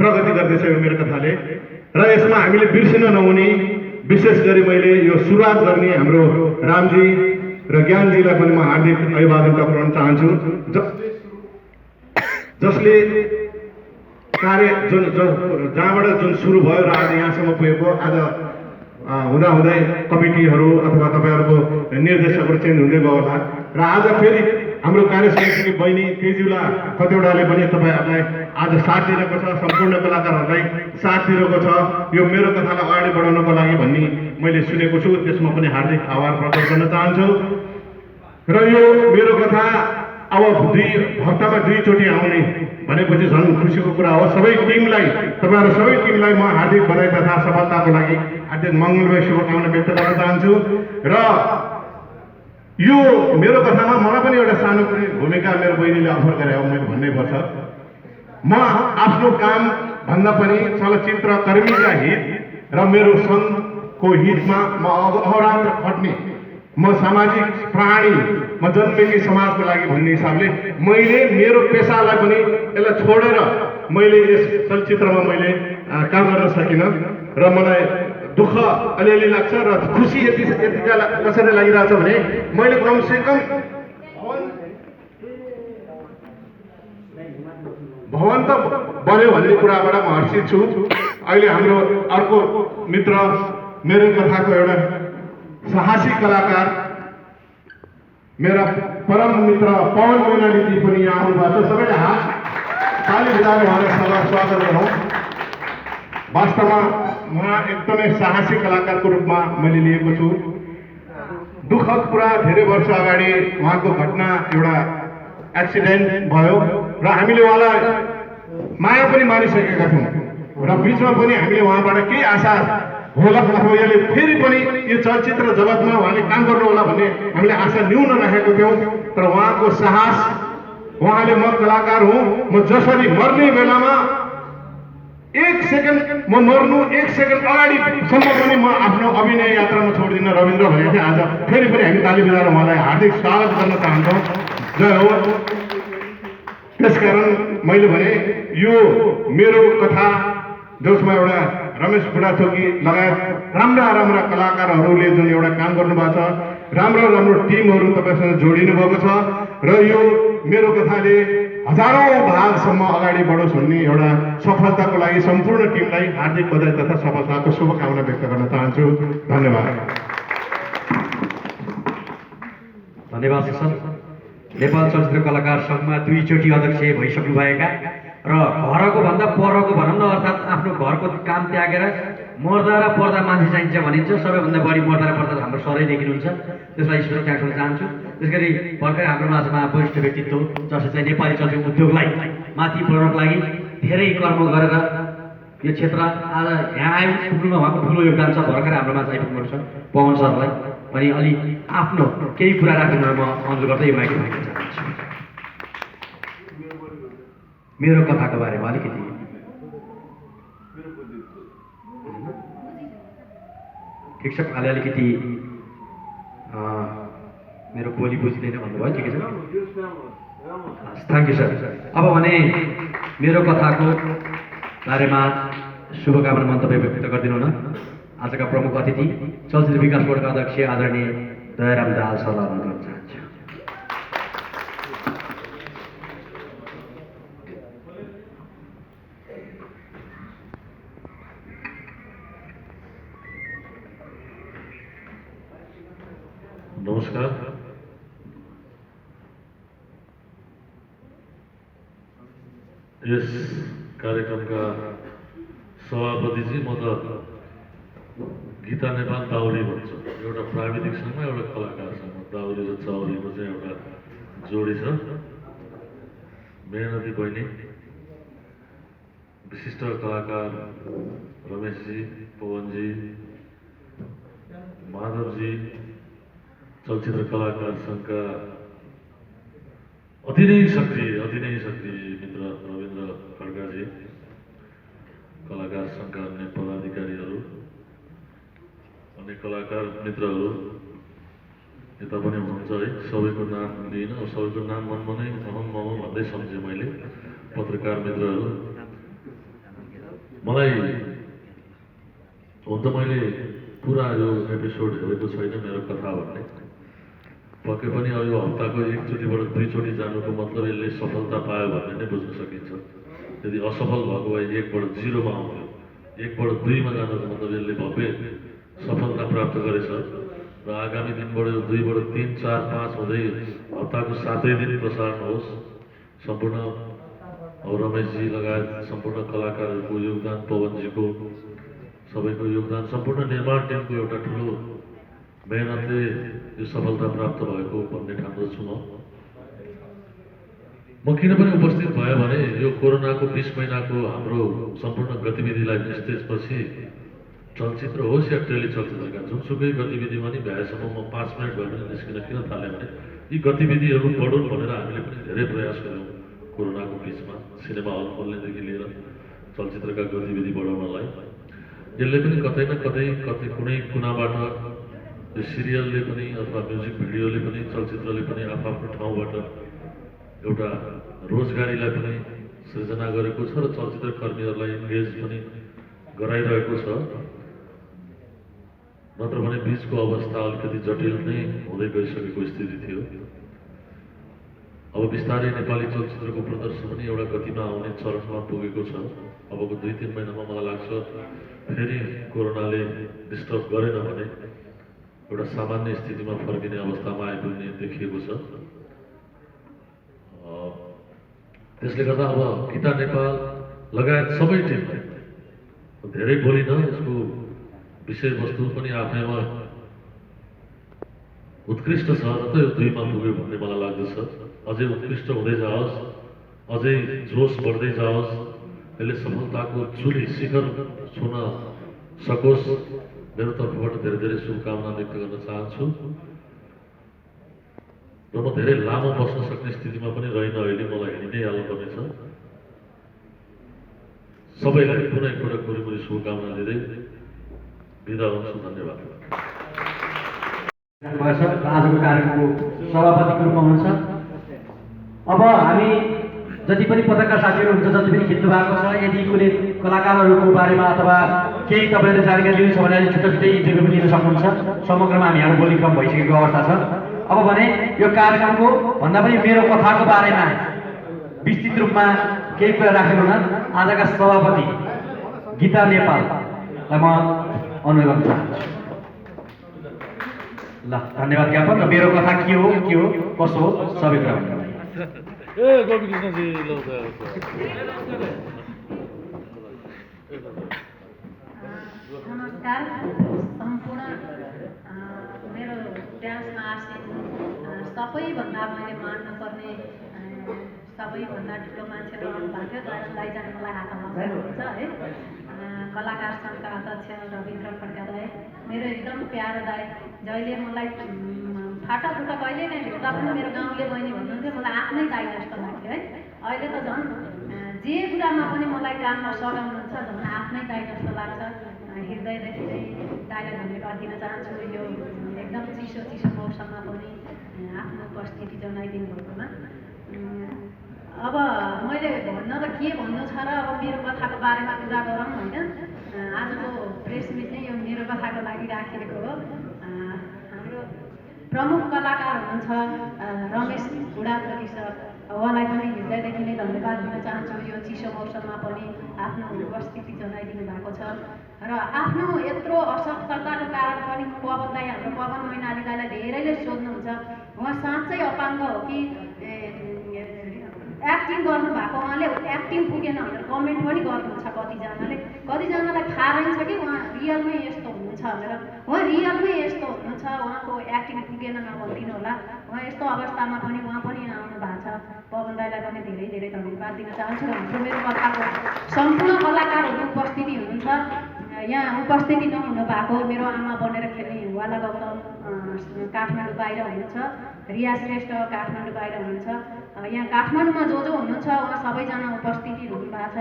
प्रगति गर्दैछ यो मेरो कथाले र यसमा हामीले बिर्सिन नहुने विशेष गरी मैले यो सुरुवात गर्ने हाम्रो रामजी र ज्ञानजीलाई पनि म हार्दिक अभिवादन टक्राउन चाहन्छु, जसले कार्य जहाँबाट जुन सुरु भयो र आज यहाँसम्म पुगेको। आज हुँदै कमिटीहरू अथवा तपाईँहरूको निर्देशकहरू चेन्ज हुँदै गयो होला र आज फेरि हाम्रो कार्य समितिकी बहिनी तेजुला कतिवटाले पनि तपाईँहरूलाई आज साथ दिएको छ, सम्पूर्ण कलाकारहरूलाई साथ दिएको छ यो मेरो कथालाई अगाडि बढाउनको लागि भन्ने मैले सुनेको छु। त्यसमा पनि हार्दिक आभार प्रकट गर्न चाहन्छु। र यो मेरो कथा अब हप्तामा 2 चोटि आउने भनेपछि झन् खुसीको कुरा हो। सबै टिमलाई, तपाईँहरू सबै टिमलाई म हार्दिक बधाई तथा सफलताको लागि हार्दिक मङ्गलमय शुभकामना व्यक्त गर्न चाहन्छु। र यो मेरो कथामा मलाई पनि एउटा सानो भूमिका मेरो बहिनीले अफर गरे हो, मैले भन्नै पर्छ। म आफ्नो काम भन्दा पनि चलचित्रकर्मीका हित र मेरो सङ्घको हितमा म अहोरात्र खट्ने, म सामाजिक प्राणी, म जन्मेकी समाजको लागि भन्ने हिसाबले मैले मेरो पेसालाई पनि यसलाई छोडेर मैले यस चलचित्रमा मैले काम गर्न सकिनँ र मलाई दुःख अलिअलि लाग्छ र खुसी यतिका कसरी लागिरहेछ भने मैले कमसेकम भवन त बन्यो भन्ने कुराबाट म हर्षित छु। अहिले हाम्रो अर्को मित्र, मेरो कथाको एउटा साहसी कलाकार, मेरा परम मित्र पवन मैनालीजी पनि यहाँ आउनुभएको छ। सबैले हात ताली बजाएर उहाँलाई स्वागत गरौँ। वास्तवमा उहाँ एकदमै साहसी कलाकारको रूपमा मैले लिएको छु। दुःखद कुरा, धेरै वर्ष अगाडि उहाँको घटना एउटा एक्सिडेन्ट भयो र हामीले उहाँलाई माया पनि मानिसकेका थियौँ र बिचमा पनि हामीले उहाँबाट केही आशा होला अथवा यसले फेरि पनि यो चलचित्र जगतमा उहाँले काम गर्नुहोला भन्ने हामीले आशा न्यून राखेको थियौँ। तर उहाँको साहस, उहाँले म कलाकार हुँ, म जसरी मर्ने बेलामा 1 सेकेन्ड म मर्नु 1 सेकेन्ड अगाडिसम्म पनि म आफ्नो अभिनय यात्रामा छोड्दिनँ रविन्द्र भनेको थिएँ। आज फेरि पनि हामी ताली बजाएर उहाँलाई हार्दिक स्वागत गर्न चाहन्छौँ। जय हो। त्यसकारण मैले भने यो मेरो कथा जसमा एउटा रमेश बुढाथोकी लगायत राम्रा कलाकारहरूले जुन एउटा काम गर्नुभएको छ, राम्रो टिमहरू तपाईँसँग जोडिनु भएको छ र यो मेरो कथाले हजारौं भागसम्म अगाडि बढोस् भन्ने एउटा सफलताको लागि सम्पूर्ण टिमलाई हार्दिक बधाई तथा सफलताको शुभकामना व्यक्त गर्न चाहन्छु। धन्यवाद। धन्यवाद सर। नेपाल चलचित्र कलाकार सङ्घमा 2 चोटि अध्यक्ष भइसक्नुभएका र घरको भन्दा परको भनौँ न, अर्थात् आफ्नो घरको काम त्यागेर मर्दा र पर्दा मान्छे चाहिन्छ भनिन्छ। सबैभन्दा बढी मर्दा र पर्दा हाम्रो सरै देखिनुहुन्छ, त्यसलाई स्पेसल थ्याङ्क्स गर्न चाहन्छु। त्यसगरी भर्खरै हाम्रो माझमा वरिष्ठ व्यक्तित्व जसले चाहिँ नेपाली चलचित्र उद्योगलाई माथि बढाउनको लागि धेरै कर्म गरेर यो क्षेत्र आज यहाँ आइपुग्नुमा उहाँको ठुलो योगदान छ। भर्खरै हाम्रो माझ आइपुग्नु छ पवन सरलाई पनि अलि आफ्नो केही कुरा राख्नु म अनुरोध गर्दै यो माइक राख्न चाहन्छु। मेरो कथाको बारेमा अलिकति ठिक छ, अलिकति मेरो बोली बुझ्दैन भन्नुभयो, ठिकै छ, थ्याङ्क यू सर। अब भने मेरो कथाको बारेमा शुभकामना मन्तव्य व्यक्त गरिदिनु न आजका प्रमुख अतिथि चलचित्र विकास बोर्डका अध्यक्ष आदरणीय दयाराम दाहाल सरलाई अनुरोध गर्न चाहन्छु। नमस्कार। यस कार्यक्रमका सभापतिजी म त गीता नेपाल दाउरी भन्छु। एउटा प्राविधिक सङ्घ एउटा कलाकार सङ्घ दाउरी र चाउरीको चाहिँ एउटा जोडी छ। मेहनती बहिनी विशिष्ट कलाकार रमेशजी, पवनजी, माधवजी, चलचित्र कलाकार सङ्घका अति नै सक्रिय मित्र रविन्द्र खड्काजी, कलाकार सङ्घका अन्य पदाधिकारीहरू, अन्य कलाकार मित्रहरू यता पनि हुनुहुन्छ है। सबैको नाम लिइन, सबैको नाम मनमा नै भन्दै सम्झेँ मैले। पत्रकार मित्रहरू, मलाई हुन त मैले पुरा यो एपिसोड हेरेको छैन मेरो कथा भन्ने। पक्कै पनि अब यो हप्ताको एकचोटिबाट दुईचोटि जानुको मतलब यसले सफलता पायो भन्ने नै बुझ्न सकिन्छ। यदि असफल भएको भए 1बाट 0मा आउँथ्यो, 1बाट 2मा जानुको मतलब यसले भव्य सफलता प्राप्त गरेछ। र आगामी दिनबाट यो 2बाट 3, 4, 5 हुँदै हप्ताको 7 दिन प्रसारण होस्। सम्पूर्ण अब रमेशजी लगायत सम्पूर्ण कलाकारहरूको योगदान, पवनजीको सबैको योगदान, सम्पूर्ण निर्माण टिमको एउटा ठुलो मेहनतले यो सफलता प्राप्त भएको भन्ने ठान्दछु। म किन पनि उपस्थित भयो भने यो कोरोनाको 20 महिनाको हाम्रो सम्पूर्ण गतिविधिलाई निस्तेजपछि चलचित्र होस् या टेलिचलचित्रका जुनसुकै गतिविधिमा नि भ्याएसम्म म 5 मिनट भए पनि निस्किन किन थालेँ भने यी गतिविधिहरू बढुन् भनेर हामीले पनि धेरै प्रयास गऱ्यौँ। कोरोनाको बिचमा सिनेमा हल खोल्नेदेखि लिएर चलचित्रका गतिविधि बढाउनलाई यसले पनि कतै न कतै कुनै कुनाबाट यो सिरियलले पनि अथवा म्युजिक भिडियोले पनि चलचित्रले पनि आफ्नो ठाउँबाट एउटा रोजगारीलाई पनि सृजना गरेको छ र चलचित्र कर्मीहरूलाई इन्गेज पनि गराइरहेको छ। नत्र भने बिचको अवस्था अलिकति जटिल नै हुँदै गइसकेको स्थिति थियो। अब बिस्तारै नेपाली चलचित्रको प्रदर्शन पनि एउटा गतिमा आउने चरणमा पुगेको छ। अबको 2-3 महिनामा मलाई लाग्छ फेरि कोरोनाले डिस्टर्ब गरेन भने एउटा सामान्य स्थितिमा फर्किने अवस्थामा आइपुग्ने देखिएको छ। त्यसले गर्दा अब गीता नेपाल लगायत सबै टिमलाई धेरै बोलिन, यसको विषयवस्तु पनि आफैमा उत्कृष्ट छ र त यो 2मा पुग्यो भन्ने मलाई लाग्दछ। अझै उत्कृष्ट हुँदै जाओस्, अझै जोस बढ्दै जाओस्, यसले सफलताको चुली शिखर छुन सकोस्। मेरो तर्फबाट धेरै धेरै शुभकामना व्यक्त गर्न चाहन्छु। र म धेरै लामो बस्न सक्ने स्थितिमा पनि रहेन, अहिले मलाई हिँड्नै हाल्नुपर्नेछ। सबैलाई पुनः एकपटक गुरुमुरी शुभकामना दिँदै बिदा हुन्छु। धन्यवाद। आजको कार्यक्रमको सभापतिको रूपमा हुनुहुन्छ। अब हामी जति पनि पत्रकार साथीहरू हुन्छ, जति पनि खिच्नु भएको छ, यदि कुनै कलाकारहरूको बारेमा अथवा केही तपाईँले जानकारी लिनु छ भने अहिले छुट्टै इन्टरभ्यू पनि लिन सक्नुहुन्छ। समग्रमा हामी हाम्रो बोली क्रम भइसकेको अवस्था छ। अब भने यो कार्यक्रमको भन्दा पनि मेरो कथाको बारेमा विस्तृत रूपमा केही कुरा राखेर हुन आजका सभापति गीता नेपाललाई म अनुरोध गर्न चाहन्छु। ल, धन्यवाद ज्ञापन। र मेरो कथा के हो कसो हो सबै कुरा भन्नु। नमस्कार। सम्पूर्ण मेरो डान्समा आसिन सबैभन्दा मैले मान्नुपर्ने सबैभन्दा ठुलो मान्छे रहनु भएको थियो दाइ जाने मलाई हात हल्लाउनुहुन्छ है। कलाकार सङ्घका अध्यक्ष रविन्द्र खड्का दाइ, मेरो एकदम प्यारो दाइ, जहिले मलाई फाटाफुटा कहिले नै भेट्दा पनि मेरो गाउँले बहिनी भन्नुहुन्थ्यो, मलाई आफ्नै दाइ जस्तो लाग्थ्यो है। अहिले त झन् जे कुरामा पनि मलाई काममा सघाउनुहुन्छ, झन् आफ्नै दाइ जस्तो लाग्छ। हृदयदेखि नै दाइलाई धन्यवाद दिन चाहन्छु। यो एकदम चिसो मौसममा पनि आफ्नो उपस्थिति जनाइदिनु भएकोमा। अब मैले भन्न त के भन्नु छ र अब मेरो कथाको बारेमा कुरा गरौँ होइन। आजको प्रेस मिट नै यो मेरो कथाको लागि राखिएको हो। हाम्रो प्रमुख कलाकार हुनुहुन्छ रमेश बुढाथोकी सर, उहाँलाई पनि हृदयदेखि नै धन्यवाद दिन चाहन्छु। यो चिसो मौसममा पनि आफ्नो उपस्थिति जनाइदिनु भएको छ र आफ्नो यत्रो असफलताको कारण पनि पवनलाई हाम्रो पवन मैनालीलाई धेरैले सोध्नुहुन्छ उहाँ साँच्चै अपाङ्ग हो कि एक्टिङ गर्नुभएको उहाँले एक्टिङ पुगेन भनेर कमेन्ट पनि गर्नुहुन्छ कतिजनालाई थाहा रहेछ कि उहाँ रियलमै यस्तो हुनुहुन्छ भनेर। उहाँ रियलमै यस्तो हुनुहुन्छ, उहाँको एक्टिङ पुगेन नभनिदिनु होला। उहाँ यस्तो अवस्थामा पनि उहाँ पनि यहाँ आउनु भएको छ। पवन दाईलाई पनि धेरै धेरै धन्यवाद दिन चाहन्छु। हाम्रो मेरो कथाको सम्पूर्ण कलाकारहरू उपस्थिति हुनुहुन्छ। यहाँ उपस्थिति नहुनु भएको मेरो आमा बनेर खेल्ने वाला गौतम काठमाडौँ बाहिर हुनुहुन्छ, रिया श्रेष्ठ काठमाडौँ बाहिर हुनुहुन्छ। यहाँ काठमाडौँमा जो हुनुहुन्छ उहाँ सबैजना उपस्थिति हुनुभएको छ।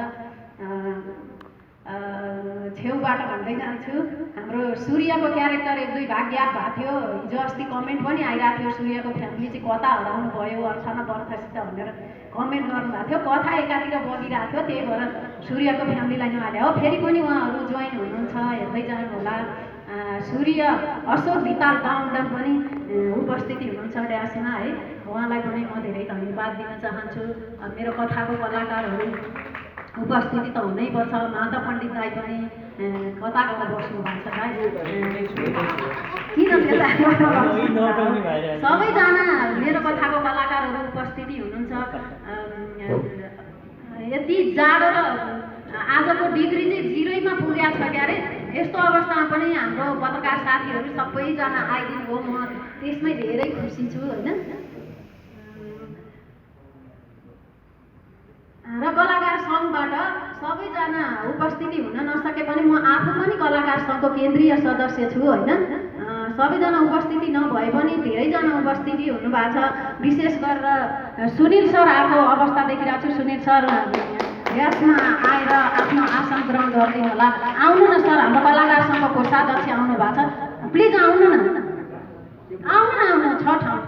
छेउबाट भन्दै जान्छु, हाम्रो सूर्यको क्यारेक्टर 1-2 भाग याद भएको थियो। हिजो अस्ति कमेन्ट पनि आइरहेको थियो, सूर्यको फ्यामिली चाहिँ कता हराउनु भयो अर्थामा बर्खासित भनेर कमेन्ट गर्नुभएको थियो। कथा एकातिर बगिरहेको थियो, त्यही भएर सूर्यको फ्यामिलीलाई नहाले हो। फेरि पनि उहाँहरू जोइन हुनुहुन्छ, हेर्दै जानु होला। सूर्य अशोक भिताल बाहुन पनि उपस्थिति हुनुहुन्छ ड्यासमा है, उहाँलाई पनि म धेरै धन्यवाद दिन चाहन्छु। मेरो कथाको कलाकारहरू उपस्थिति त हुनैपर्छ। माधव पण्डित दाई पनि कता कता बस्नु भएको छ दाई, किन सबैजना मेरो कथाको कलाकारहरू उपस्थिति हुनुहुन्छ। यति जाडो र आजको डिग्री चाहिँ 0मा पुगेको छ क्यारे। यस्तो अवस्थामा पनि हाम्रो पत्रकार साथीहरू सबैजना आइदिनु हो, म त्यसमै धेरै खुसी छु होइन। र कलाकार सङ्घबाट सबैजना उपस्थिति हुन नसके पनि म आफू पनि कलाकार सङ्घको केन्द्रीय सदस्य छु होइन। सबैजना उपस्थिति नभए पनि धेरैजना उपस्थिति हुनुभएको छ। विशेष गरेर सुनिल सर आएको अवस्था देखिरहेको छु। सुनिल सर यसमा आएर आफ्नो आसन ग्रहण गरिदिनु होला। आउनु न सर, हाम्रो कलाकार सङ्घको कोषाध्यक्ष आउनु भएको छ, प्लिज आउनु न, आउनु छ ठाउँ।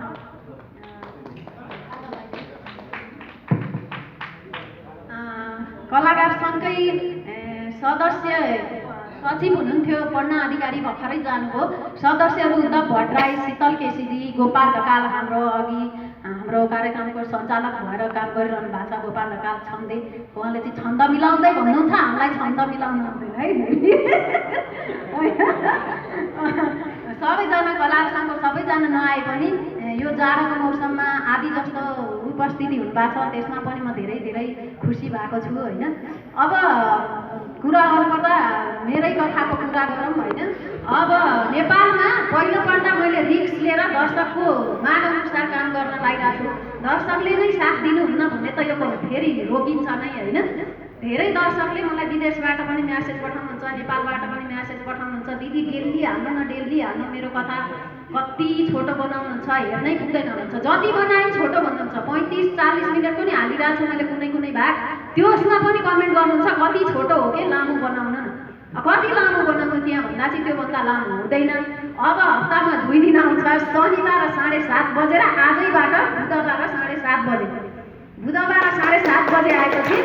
कलाकार सङ्घकै सदस्य सचिव हुनुहुन्थ्यो पढ्न अधिकारी भर्खरै जानुभयो। सदस्यहरू उद्धव भट्टराई, शीतल केसीजी, गोपाल ढकाल, हाम्रो कार्यक्रमको सञ्चालक भएर काम गरिरहनु भएको छ गोपाल ढकाल छन्दे। उहाँले चाहिँ छन्द मिलाउँदै भन्नुहुन्छ, हामीलाई छन्द मिलाउनु आउँदैन है। सबैजना कलाकार सङ्घको सबैजना नआए पनि यो जाडोको मौसममा आदि जस्तो उपस्थिति हुनुभएको छ, त्यसमा पनि म धेरै धेरै खुसी भएको छु होइन। अब कुरा गर्नुपर्दा मेरै कथाको कुरा गरौँ होइन। अब नेपालमा पहिलोपल्ट मैले रिस्क लिएर दर्शकको माग अनुसार काम गर्न लागिरहेको छु। दर्शकले नै साथ दिनुहुन्न भने त यो फेरि रोकिन्छ नै होइन। धेरै दर्शकले मलाई विदेशबाट पनि म्यासेज पठाउनुहुन्छ, नेपालबाट पनि म्यासेज पठाउनुहुन्छ, दिदी डेली हाल्नु न, डेली हाल्नु, मेरो कथा कति छोटो बनाउनुहुन्छ, हेर्नै पुग्दैन हुन्छ। जति बनाए छोटो भन्नुहुन्छ, 35-40 मिनट पनि हालिरहेको छु मैले कुनै भाग, त्यसमा पनि कमेन्ट गर्नुहुन्छ कति छोटो हो कि लामो बनाउन न। कति लामो बनाउनु त्यहाँ भन्दा चाहिँ त्योभन्दा लामो हुँदैन। अब हप्तामा 2 दिन आउँछ, शनिबार 7:30 बजे र आजैबाट बुधबार 7:30 बजे। बुधबार 7:30 बजे आएपछि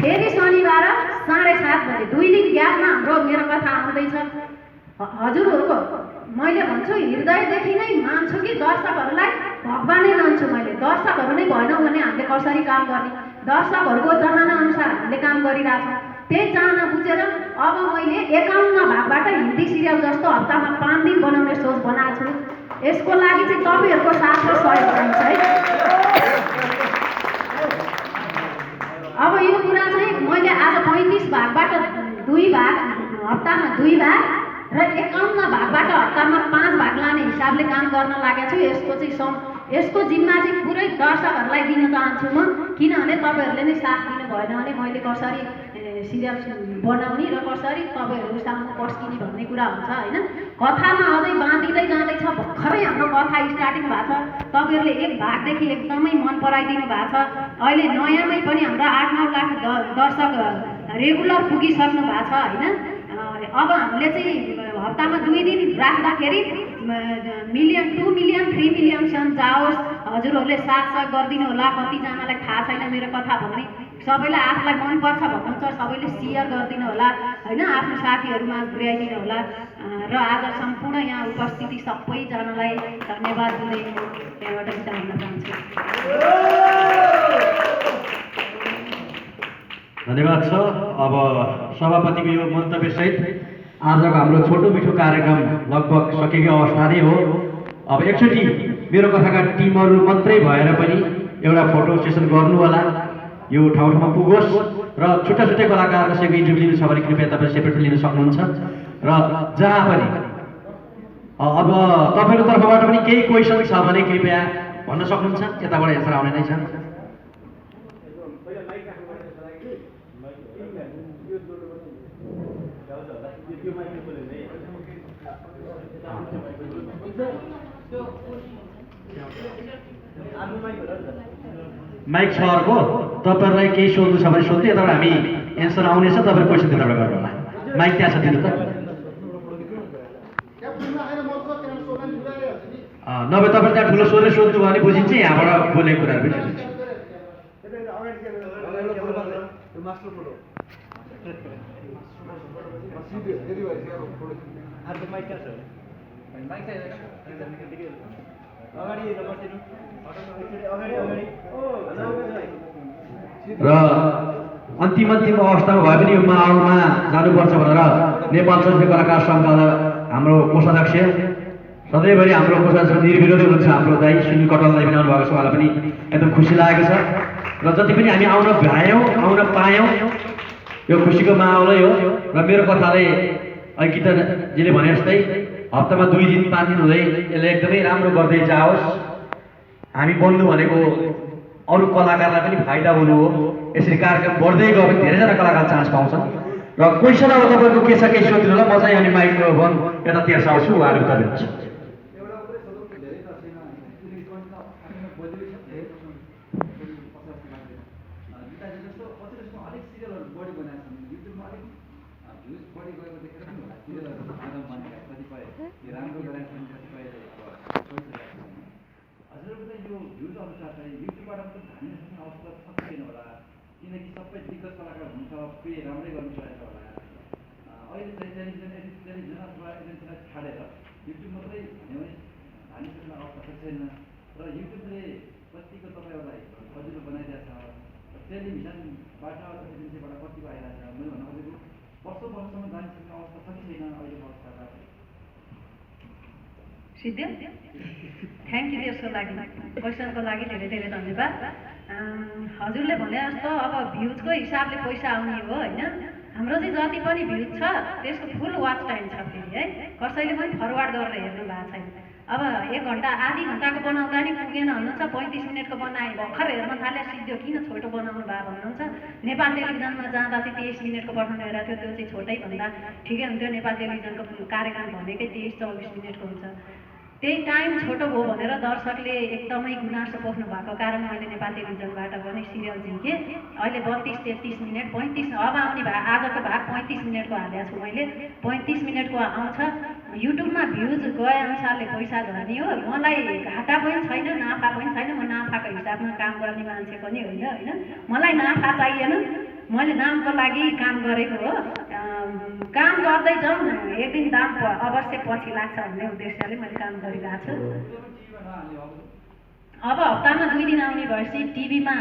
फेरि शनिबार 7:30 बजे 2 दिन ग्यापमा मेरो कथा आउँदैछ। हजुरहरूको मैले भन्छु हृदयदेखि नै मान्छु कि दर्शकहरूलाई भगवानै मान्छु मैले। दर्शकहरू नै भएनौँ भने हामीले कसरी काम गर्ने? दर्शकहरूको चाहना अनुसार हामीले काम गरिरहेछौँ। त्यही चाहना बुझेर अब मैले 51 भागबाट हिन्दी सिरियल जस्तो हप्तामा 5 दिन बनाउने सोच बनाएको छु। यसको लागि चाहिँ तपाईँहरूको साथ र सहयोग चाहिन्छ है। अब यो कुरा चाहिँ मैले आज 35 भागबाट 2 भाग, हप्तामा 2 भाग र 51 भागबाट हप्तामा 5 भाग लाने हिसाबले काम गर्न लागेको छु। यसको जिम्मा चाहिँ पुरै दर्शकहरूलाई दिन चाहन्छु म, किनभने तपाईँहरूले नै साथ दिनु भएन भने मैले कसरी सिरियल बनाउने र कसरी तपाईँहरू सामु पस्किने भन्ने कुरा हुन्छ होइन। कथामा अझै बाँधिँदै जाँदैछ। भर्खरै हाम्रो कथा स्टार्टिङ भएको छ। तपाईँहरूले 1 भागदेखि एकदमै मन पराइदिनु भएको छ। अहिले नयाँमै पनि हाम्रो 8-9 लाख दर्शक रेगुलर पुगिसक्नु भएको छ होइन। अब हामीले चाहिँ हप्तामा 2 दिन राख्दाखेरि 1 मिलियन, 2 मिलियन, 3 मिलियनसम्म जाओस्। हजुरहरूले साथ गरिदिनु होला। कतिजनालाई थाहा छैन मेरो कथा भन्ने, सबैलाई आफूलाई मनपर्छ भन्नुहुन्छ, सबैले सेयर गरिदिनु होला होइन, आफ्नो साथीहरूमा पुर्याइदिनु होला। र आज सम्पूर्ण यहाँ उपस्थिति सबैजनालाई धन्यवाद दिँदै त्यहाँबाट बिदा हुन चाहन्छु। धन्यवाद छ। अब सभापतिको यो मन्तव्यसहित आजको हाम्रो छोटो मिठो कार्यक्रम लगभग सकेको अवस्था नै हो। अब एकचोटि मेरो कथाका टिमहरू मात्रै भएर पनि एउटा फोटो सेसन गर्नु होला, यो ठाउँ ठाउँमा पुगोस् र छुट्टा छुट्टै कलाकारको सेको इन्टरभ्यू लिनु छ भने कृपया तपाईँ सेपरेटली लिन सक्नुहुन्छ। र जहाँ पनि अब तपाईँको तर्फबाट पनि केही क्वेसन छ भने कृपया भन्न सक्नुहुन्छ, यताबाट एन्सर आउने नै छ। माइक छ अर्को, तपाईँहरूलाई केही सोध्नु छ भने सोध्नु, यताबाट हामी एन्सर आउनेछ, तपाईँहरू क्वेसन त्यताबाट गर्नु होला। माइक त्यहाँ छ, दिनु त। नभए तपाईँ त्यहाँ ठुलो स्वरले सोध्नु भयो भने बुझिन्छ, यहाँबाट बोलेको कुराहरू पनि बुझिन्छ। र अन्तिम अवस्थामा भए पनि यो माहौलमा जानुपर्छ भनेर नेपाल चलचित्र कलाकार सङ्घका हाम्रो कोषाध्यक्ष सधैँभरि हाम्रो कोषाध्यक्ष निर्विरोधी हुनुहुन्छ हाम्रो दाइ सुनिल कटललाई पनि आउनुभएको छ, उहाँलाई पनि एकदम खुसी लागेको छ। र जति पनि हामी आउन पायौँ यो खुसीको माहौलै हो। र मेरो कथाले अहिले गीताजीले भने जस्तै हप्तामा 2 दिन 5 दिन हुँदै यसले एकदमै राम्रो गर्दै जाओस्। हामी बन्नु भनेको अरू कलाकारलाई पनि फाइदा हुनु हो। यसरी कार्यक्रम बढ्दै गयो भने धेरैजना कलाकार चान्स पाउँछन्। र क्वेसन अब तपाईँको के छ केही सोधिनु होला, म चाहिँ अनि माइक्रोफोन यता तेर्साउँछु, उहाँहरू उता दिनुहुन्छ। किनकि सबै दिग्गज कलाकार हुनुहुन्छ, पे राम्रै गर्नु सकेको होला। अहिले चाहिँ टेलिभिजन अथवा एजेन्सीलाई छाडेर युट्युब मात्रै भन्यो भने धान्ने सक्ने अवस्था छैन। र युट्युबले कतिको तपाईँहरूलाई सजिलो बनाइदिएको छ, टेलिभिजनबाट एजेन्सीबाट कतिको आइरहेको छ। मैले भन्न खोजेको वर्षसम्म जान सक्ने अवस्था छ कि छैन अहिले अवस्था? सिद्धि थ्याङ्क यू त्यसको लागि, क्वेसनको लागि धेरै धेरै धन्यवाद। हजुरले भने जस्तो अब भ्युजको हिसाबले पैसा आउने हो होइन। हाम्रो चाहिँ जति पनि भ्युज छ त्यसको फुल वाच टाइम छ फेरि है, कसैले पनि फरवार्ड गरेर हेर्नु भएको छैन। अब 1 घन्टा आधी घन्टाको बनाउँदा नि पुगेन भन्नुहुन्छ, 35 मिनटको बनाए भर्खर हेर्न थाले सिद्धो किन छोटो बनाउनु भयो भन्नुहुन्छ। नेपाल टेलिभिजनमा जाँदा चाहिँ 23 मिनटको पठाउनु हेरेको थियो, त्यो चाहिँ छोटै भन्दा ठिकै हुन्थ्यो। नेपाल टेलिभिजनको कार्यक्रम भनेकै 23-24 मिनटको हुन्छ। त्यही टाइम छोटो भयो भनेर दर्शकले एकदमै गुनासो पोख्नु भएको कारण मैले नेपाल टेलिभिजनबाट पनि सिरियल झिकेँ। अहिले 32-33 मिनट 35 अब आउने भाग आजको भाग 35 मिनटको हालेको छु मैले। 35 मिनटको आउँछ। युट्युबमा भ्युज गए अनुसारले पैसा झर्ने हो। मलाई घाटा पनि छैन, नाफा पनि छैन। म नाफाको हिसाबमा काम गर्ने मान्छे पनि होइन। मलाई नाफा चाहिएन, मैले नामको लागि काम गरेको हो। काम गर्दै जाउँ, एक दिन दाम अवश्य पछि लाग्छ भन्ने उद्देश्यले मैले काम गरिरहेको छु। अब हप्तामा 2 दिन आउने भएपछि टिभीमा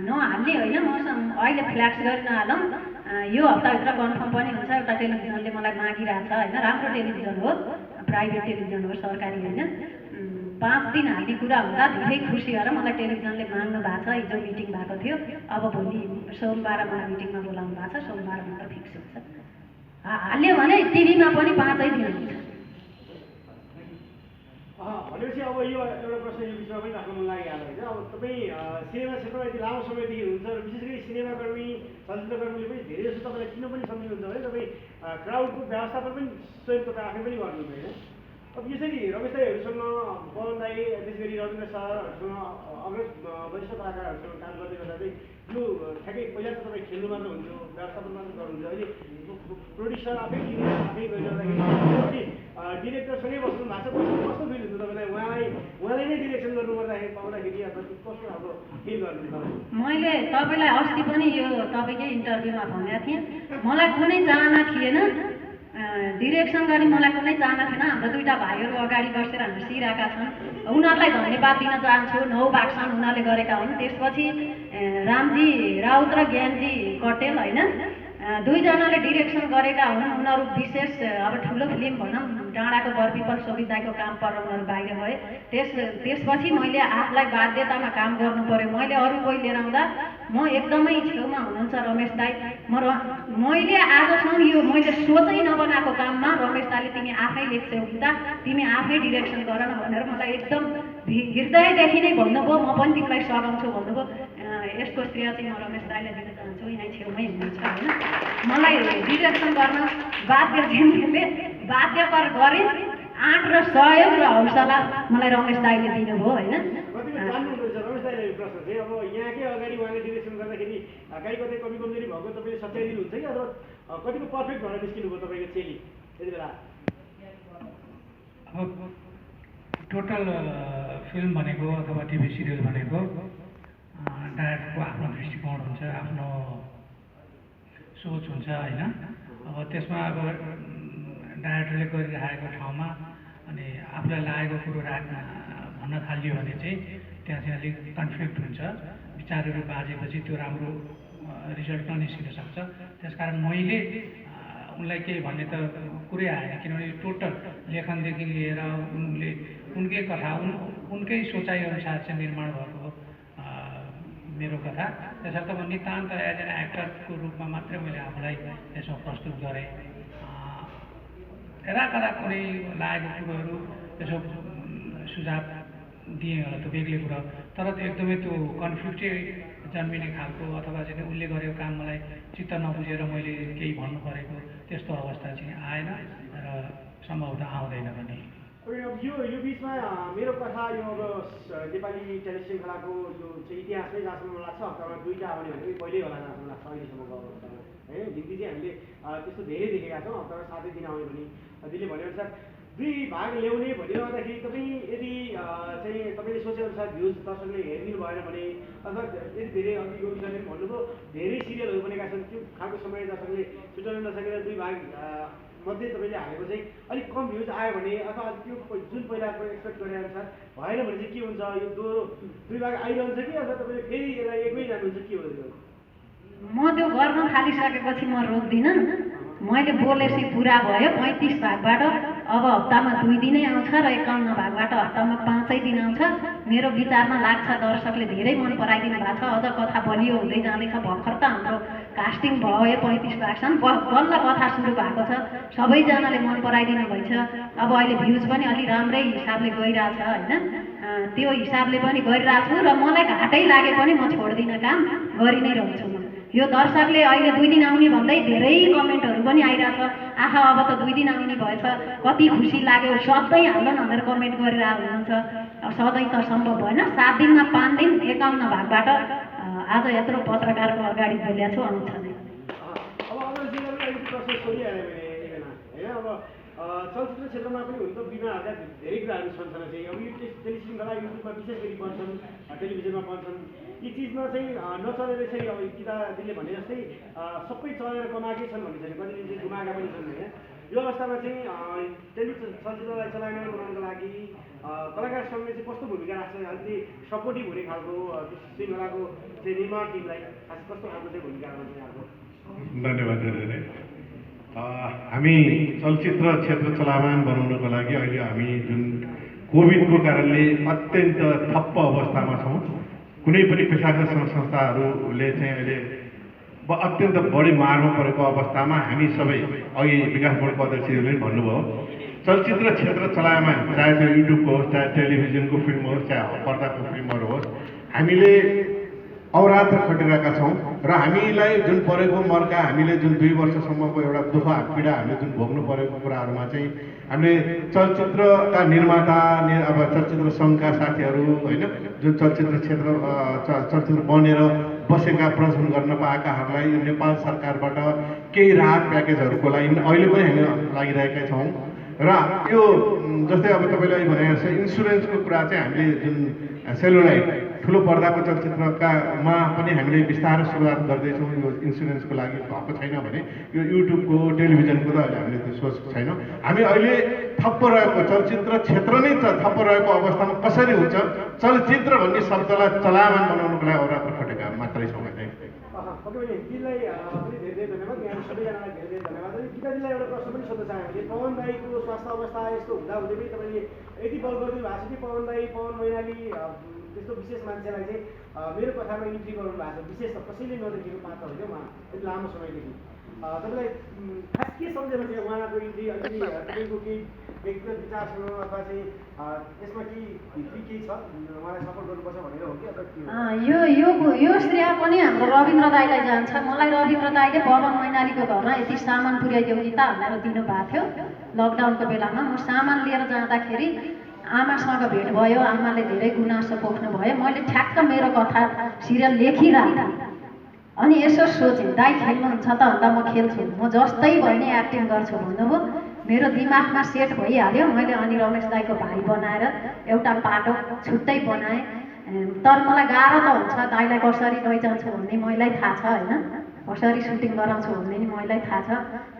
नहाल्ने होइन, म अहिले फ्ल्याक्स गरी नहालौँ। यो हप्ताभित्र कन्फर्म पनि हुन्छ। एउटा टेलिभिजनले मलाई मागिरहेको छ होइन, राम्रो टेलिभिजन हो, प्राइभेट टेलिभिजन हो, सरकारी होइन। 5 दिन हाल्ने कुरा हुँदा धेरै खुसी भएर मलाई टेलिभिजनले माग्नु भएको छ। हिजो मिटिङ भएको थियो, अब भोलि सोमबार मलाई मिटिङमा बोलाउनु भएको छ। सोमबार मात्र फिक्स हुन्छ। हाल्यो भने टिभीमा पनि 5 दिन हुन्छ। भनेपछि अब यो एउटा प्रश्न यो विषयमा पनि राख्न मन लागिहाल्यो होइन। अब तपाईँ सिनेमा क्षेत्रमा यति लामो समयदेखि हुनुहुन्छ र विशेष गरी सिनेमाकर्मी चलचित्रकर्मीले पनि धेरै जस्तो तपाईँलाई किन पनि सम्झिनुहुन्छ भने तपाईँ क्राउडको व्यवस्थापन पनि स्वयं तपाईँ आफै पनि गर्नुहुन्छ होइन। अब यसरी रमेश दाईहरूसँग, पवन दाई, त्यसै गरी रविन्द्र सरहरूसँग, अग्रज वरिष्ठ कलाकारहरूसँग काम गर्दै गर्दा चाहिँ यो ठ्याक्कै पहिला त तपाईँ खेल्नु मात्र हुन्थ्यो, व्यवस्थापन मात्र गर्नुहुन्छ। अहिले प्रोड्युसर आफै आफै गरिरहँदाखेरि डिरेक्टरसँगै बस्नु भएको छ। कस्तो फिल हुन्छ तपाईँलाई? उहाँलाई नै डिरेक्सन गर्नुपर्दाखेरि पाउँदाखेरि अथवा कस्तो खालको फिल गर्नुहुन्छ? मैले तपाईँलाई अस्ति पनि यो तपाईँकै इन्टरभ्यूमा भनेको थिएँ, मलाई कुनै चाहना थिएन डिरेक्सन गर्ने, मलाई कुनै चाहना थिएन। हाम्रो 2टा भाइहरू अगाडि बसेर हाँसिरहेका छन्, उनीहरूलाई धन्यवाद दिन चाहन्छु। 9 भाग छन् उनीहरूले गरेका हुन्। त्यसपछि रामजी राउत र ज्ञानजी कटेल होइन, दुईजनाले डिरेक्सन गरेका हुन्। उनीहरू विशेष अब ठुलो फिल्म भनौँ डाँडाको बरपिपल सोभिताको काम पर उनीहरू बाहिर भए। त्यसपछि मैले आफूलाई बाध्यतामा काम गर्नु पर्यो। मैले अरू कोही लिएर आउँदा म एकदमै छेउमा हुनुहुन्छ रमेश दाई। मैले आजसम्म यो मैले सोचै नबनाएको काममा रमेश दाईले तिमी आफै लेख्छौ गीता, तिमी आफै डिरेक्सन गर न भनेर मलाई एकदम हृदयदेखि नै भन्नुभयो। म पनि तिमीलाई सघाउँछु भन्नुभयो। यसको श्रेय चाहिँ म रमेश दाईलाई दिन चाहन्छु। यहाँ छेउमै हुनुहुन्छ होइन। मलाई डिरेक्सन गर्न बाध्यकर गरेँ। आँट र सहयोग र हौसला मलाई रमेश दाईले दिनुभयो होइन। कतिको जान्नुहुन्छ रमेश दाईले प्रश्न चाहिँ अब यहाँकै अगाडि उहाँले डिरेक्सन गर्दाखेरि कहीँ कतै कमी कमजोरी भएको तपाईँले सच्याइदिनुहुन्छ कि अथवा कतिको पर्फेक्ट भएर निस्किनु भयो तपाईँको चेली त्यति बेला? अब टोटल फिल्म भनेको अथवा टिभी सिरियल भनेको डाइरेक्टरको आफ्नो दृष्टिकोण हुन्छ, आफ्नो सोच हुन्छ होइन। अब त्यसमा अब डाइरेक्टरले गरिरहेको ठाउँमा अनि आफूलाई लागेको कुरो भन्न थालियो भने चाहिँ त्यहाँ चाहिँ अलिक कन्फ्लिक्ट हुन्छ। विचारहरू बाजेपछि त्यो राम्रो रिजल्ट ननिस्किन सक्छ। त्यसकारण मैले उनलाई केही भन्ने त कुरै आएन, किनभने टोटल लेखनदेखि लिएर उनले उनकै कथा उनकै सोचाइअनुसार चाहिँ निर्माण भएको मेरो कथा। त्यसर्थ म नितान्त एज एन एक्टरको रूपमा मात्रै मैले आफूलाई यसमा प्रस्तुत गरेँ। कदा कुनै लागेको कुरोहरू यसो सुझाव दिएँ होला त्यो बेग्लै कुरा, तर त्यो एकदमै त्यो कन्फ्लिक्टै जन्मिने खालको अथवा चाहिँ उसले गरेको काम मलाई चित्त नबुझेर मैले केही भन्नु परेको त्यस्तो अवस्था चाहिँ आएन र सम्भवतः आउँदैन पनि। यो बिचमा मेरो कथा यो अब नेपाली टेलिश्रृङ्खलाको यो चाहिँ इतिहासमै जहाँसम्म लाग्छ हप्तामा 2टा आउने भनेको पहिल्यै होला जहाँसम्म लाग्छ अहिलेसम्मको अवस्थामा है। हिन्दी चाहिँ हामीले त्यस्तो धेरै देखेका छौँ। हप्तामा 7 दिन आउने भने दिदीले भनेअनुसार 2 भाग ल्याउने भनिरहँदाखेरि तपाईँ यदि चाहिँ तपाईँले सोचेअनुसार भ्युज दर्शकले हेरिदिनु भएन भने अथवा यदि धेरै अघि यो विषयले भन्नुभयो धेरै सिरियलहरू बनेका छन् त्यो खालको समय दर्शकले छुट्याउन नसकेर 2 भाग मध्ये तपाईँले हालेको चाहिँ अलिक कम भ्युज आयो भने अथवा त्यो जुन पहिलाको एक्सपेक्ट गरे अनुसार भएन भने चाहिँ के हुन्छ? यो 2 भाग आइरहन्छ कि अथवा तपाईँले फेरि यसलाई एकमै जानुहुन्छ के हो? म त्यो गर्न थालिसकेपछि म रोक्दिनँ। मैले बोलेपछि पुरा भयो। 35 भागबाट अब हप्तामा 2 दिनै आउँछ र 51 भागबाट हप्तामा 5 दिन आउँछ। मेरो विचारमा लाग्छ दर्शकले धेरै मन पराइदिनु भएको छ। अझ कथा बलियो हुँदै जाँदैछ। भर्खर त हाम्रो कास्टिङ भयो 35 भागसम्म बल्ल कथा सुरु भएको छ। सबैजनाले मन पराइदिनु भएछ। अब अहिले भ्युज पनि अलि राम्रै हिसाबले गइरहेछ होइन। त्यो हिसाबले पनि गरिरहेको छु र मलाई घाटै लागे पनि म छोड्दिनँ, काम गरि नै रहन्छु म। यो दर्शकले अहिले 2 दिन आउने भन्दै धेरै कमेन्टहरू पनि आइरहेछ। आहा अब त 2 दिन आउने भएछ, कति खुसी लाग्यो, सधैँ हाल्नु न भनेर कमेन्ट गरिरहेको हुनुहुन्छ। सधैँ त सम्भव भएन। 7 दिनमा 5 दिन 51 भागबाट आज यत्रो पत्रकारको अगाडि बोलेको छु आउँछ नै। अब अरूजिल्लामा अलिकति प्रश्न सोधिहाल्यो भने होइन। अब चलचित्र क्षेत्रमा पनि हुन त बिमाहरूका धेरै कुराहरू छन् चाहिँ। अब यो टेलिश्रृङ्खला युट्युबमा विशेष गरी बन्छन्, टेलिभिजनमा बन्छन्। यी चिजमा चाहिँ नचलेर चाहिँ अब गीता दिदीले भने जस्तै सबै चलेर कमाएकै छन् भन्ने छैन, कतिले चाहिँ गुमाएका पनि छन् होइन। यो अवस्थामा चाहिँ चलचित्रलाई चलायमान बनाउनको लागि कलाकार सङ्घले चाहिँ कस्तो भूमिका राख्छ? अलिकति सपोर्टिभ हुने खालको श्रृङ्खलाको चाहिँ निर्माण टिमलाई खास कस्तो खालको चाहिँ भूमिका रहन्छ यहाँको? धन्यवाद धेरै। हामी चलचित्र क्षेत्र चलायमान बनाउनको लागि अहिले हामी जुन कोभिडको कारणले अत्यन्त ठप्प अवस्थामा छौँ। कुनै पनि पेसागत संस्थाहरूले चाहिँ अहिले अत्यन्त बढी मारमा परेको अवस्थामा हामी सबै अघि विकास बोर्डको अध्यक्षहरूले भन्नुभयो चलचित्र क्षेत्र चलायमान, चाहे त्यो युट्युबको होस्, चाहे टेलिभिजनको फिल्म होस्, चाहे पर्दाको फिल्महरू होस्, हामीले अवरात्र खटिरहेका छौँ र हामीलाई जुन परेको मर्का, हामीले जुन 2 वर्षसम्मको एउटा दुःख पीडा हामीले जुन भोग्नु परेको कुराहरूमा चाहिँ हामीले चलचित्रका निर्माता अब चलचित्र सङ्घका साथीहरू होइन, जुन चलचित्र क्षेत्र चलचित्र बनेर बसेका प्रदर्शन गर्न पाएकाहरूलाई नेपाल सरकारबाट केही राहत प्याकेजहरूको लागि अहिले पनि हामी लागिरहेका छौँ। र यो जस्तै अब तपाईँले अहिले भने जस्तै इन्सुरेन्सको कुरा चाहिँ हामीले जुन सेलुलाइट ठुलो पर्दाको चलचित्रकामा पनि हामीले बिस्तारै सुरुवात गर्दैछौँ। यो इन्सुरेन्सको लागि भएको छैन भने यो युट्युबको टेलिभिजनको त अहिले हामीले त्यो सोच छैनौँ। हामी अहिले थप्प रहेको चलचित्र क्षेत्र नै थप्प रहेको अवस्थामा कसरी हुन्छ चलचित्र भन्ने शब्दलाई चलायमान बनाउनुको लागि अवरात्र खटेका मात्रै छौँ। तपाईँले हिन्दीलाई पनि धेरै धेरै धन्यवाद। यहाँ सबैजनालाई धेरै धेरै धन्यवाद। अनि गीताजीलाई एउटा प्रश्न पनि सोध्न चाहेँ मैले, पवन दाईको स्वास्थ्य अवस्था यस्तो हुँदा हुँदै पनि तपाईँले यति बल गरिदिनु भएको छ कि पवन दाई, पवन मैनाली त्यस्तो विशेष मान्छेलाई चाहिँ मेरो कथामा इन्ट्री गर्नु भएको छ, विशेष त कसैले नदेखेको पात्र हो क्या उहाँ यति लामो समयदेखि। तपाईँलाई खास के सम्झेर चाहिँ उहाँको इन्ट्री, अनि तपाईँको केही व्यक्तिगत विचारसँग अथवा चाहिँ यसमा केही भित्री केही छ उहाँलाई सपोर्ट गर्नुपर्छ भनेर हो कि अथवा के हो? यो श्रेय पनि हाम्रो रविन्द्र दाईलाई जान्छ। मलाई रविन्द्र दाईले पवन मैनालीको घरमा यति सामान पुर्याइदेऊ गीता भनेर दिनुभएको थियो लकडाउनको बेलामा। म सामान लिएर जाँदाखेरि आमासँग भेट भयो, आमाले धेरै गुनासो पोख्नु भयो। मैले ठ्याक्क मेरो कथा सिरियल लेखिरहेको थिएँ। अनि यसो सोचेँ दाई खेल्नुहुन्छ त भन्दा म खेल्छु, म जस्तै भए नि एक्टिङ गर्छु भन्नुभयो। मेरो दिमागमा सेट भइहाल्यो। मैले अनि रमेश दाईको भाइ बनाएर एउटा पाटो छुट्टै बनाएँ। तर मलाई गाह्रो त हुन्छ, दाईलाई कसरी लैजान्छु भन्ने मैलाई थाहा छ होइन, कसरी सुटिङ गराउँछु भन्ने नि मैलाई थाहा छ।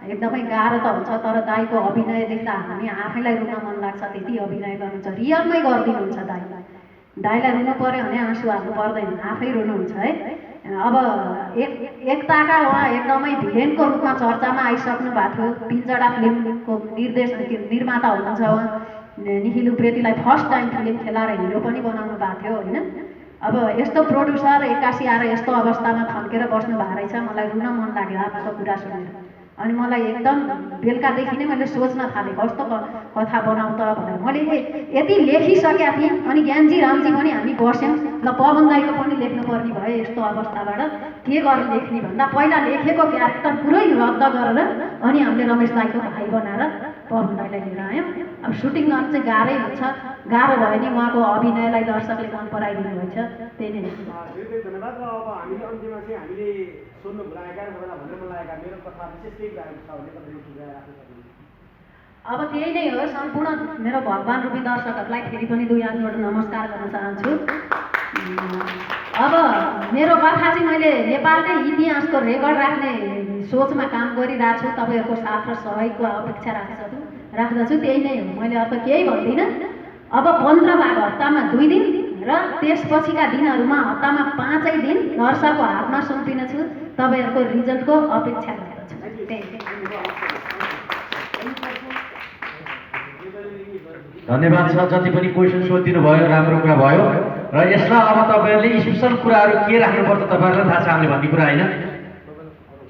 एकदमै गाह्रो त हुन्छ, तर दाईको अभिनय देख्दा हामी आफैलाई रुन मन लाग्छ, त्यति अभिनय गर्नुहुन्छ, रियलमै गरिदिनुहुन्छ दाईलाई। दाईलाई रुनु पऱ्यो भने आँसु हाल्नु पर्दैन, आफै रुनुहुन्छ है। अब एकताका उहाँ एकदमै भिलेनको रूपमा चर्चामा आइसक्नु भएको थियो। पिञ्जडा फिल्मको निर्माता हुनुहुन्छ उहाँ। निखिल उप्रेतीलाई फर्स्ट टाइम फिल्म खेलाएर हिरो पनि बनाउनु भएको थियो होइन। अब यस्तो प्रोड्युसर एक्कासी आएर यस्तो अवस्थामा थन्केर बस्नु भएको रहेछ, मलाई रुन मन लाग्यो आफूको कुरा सुनेर। अनि मलाई एकदम बेलुकादेखि नै मैले सोच्न थालेँ कस्तो कथा बनाउँ त भनेर। मैले यति लेखिसकेका थिएँ। अनि ज्ञानजी रामजी पनि हामी बस्यौँ, ल पवन दाईको पनि लेख्नुपर्ने भयो यस्तो अवस्थाबाट, के गरेर लेख्ने भन्दा पहिला लेखेको क्यारेक्टर पुरै रद्द गरेर अनि हामीले रमेश दाईको भाइ बनाएर पवन दाईलाई लिएर आयौँ। अब सुटिङ गर्नु चाहिँ गाह्रै हुन्छ, गाह्रो भयो नि उहाँको अभिनयलाई दर्शकले मन पराइदिनु भएछ, त्यही नै। धेरै धन्यवाद। र अब हामीले अन्त्यमा चाहिँ हामीले सोध्नु भुलाएका र तपाईँलाई भन्नु मन लागेका मेरो कथा विशेष केही लागेको छ भने तपाईँले सुझाव राख्न सक्नुहुन्छ। अब त्यही नै हो, सम्पूर्ण मेरो भगवान रूपी दर्शकहरूलाई फेरि पनि दुई हात जोडेर नमस्कार गर्न चाहन्छु। अब मेरो कथा चाहिँ मैले नेपालकै इतिहासको रेकर्ड राख्ने सोचमा काम गरिरहेको छु। तपाईँहरूको साथ र सहयोगको अपेक्षा राख्दछु, त्यही नै हो, मैले अर्थ केही भन्दिनँ। अब 15 भाग हप्तामा 2 दिन र त्यसपछिका दिनहरूमा हप्तामा 5 दिन दर्शकको हातमा सुम्पिनेछु। तपाईँहरूको रिजल्टको अपेक्षा गर्दछु। धन्यवाद छ। जति पनि क्वेसन सोधिदिनु भयो राम्रो कुरा भयो। र यसलाई अब तपाईँहरूले स्पेसल कुराहरू के राख्नुपर्छ तपाईँहरूलाई थाहा छ हामीले भन्ने कुरा होइन।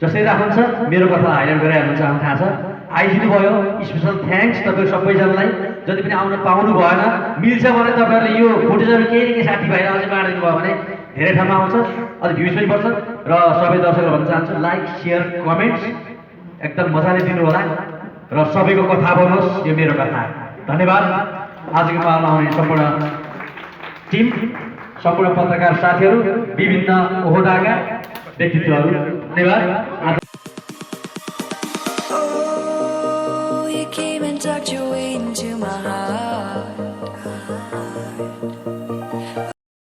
जसरी राख्नुहुन्छ मेरो कथा हाइलाइट गरेर हेर्नुहुन्छ हामीलाई थाहा छ। आइदिनु भयो, स्पेसल थ्याङ्क्स तपाईँहरू सबैजनालाई। जति पनि आउन पाउनु भएन, मिल्छ भने तपाईँहरूले यो फुटेजहरू केही न केही साथीभाइलाई अझै बाँडिदिनु भयो भने धेरै ठाउँमा आउँछ, अझै भ्युज पनि बढ्छ। र सबै दर्शकहरू भन्न चाहन्छु लाइक सेयर कमेन्ट्स एकदम मजाले दिनु होला र सबैको कथा बनाउनुहोस्, यो मेरो कथा। धन्यवाद। आजको पालामा आउने सम्पूर्ण टिम, सम्पूर्ण पत्रकार साथीहरू, विभिन्न ओहदाका व्यक्तित्वहरू, धन्यवाद।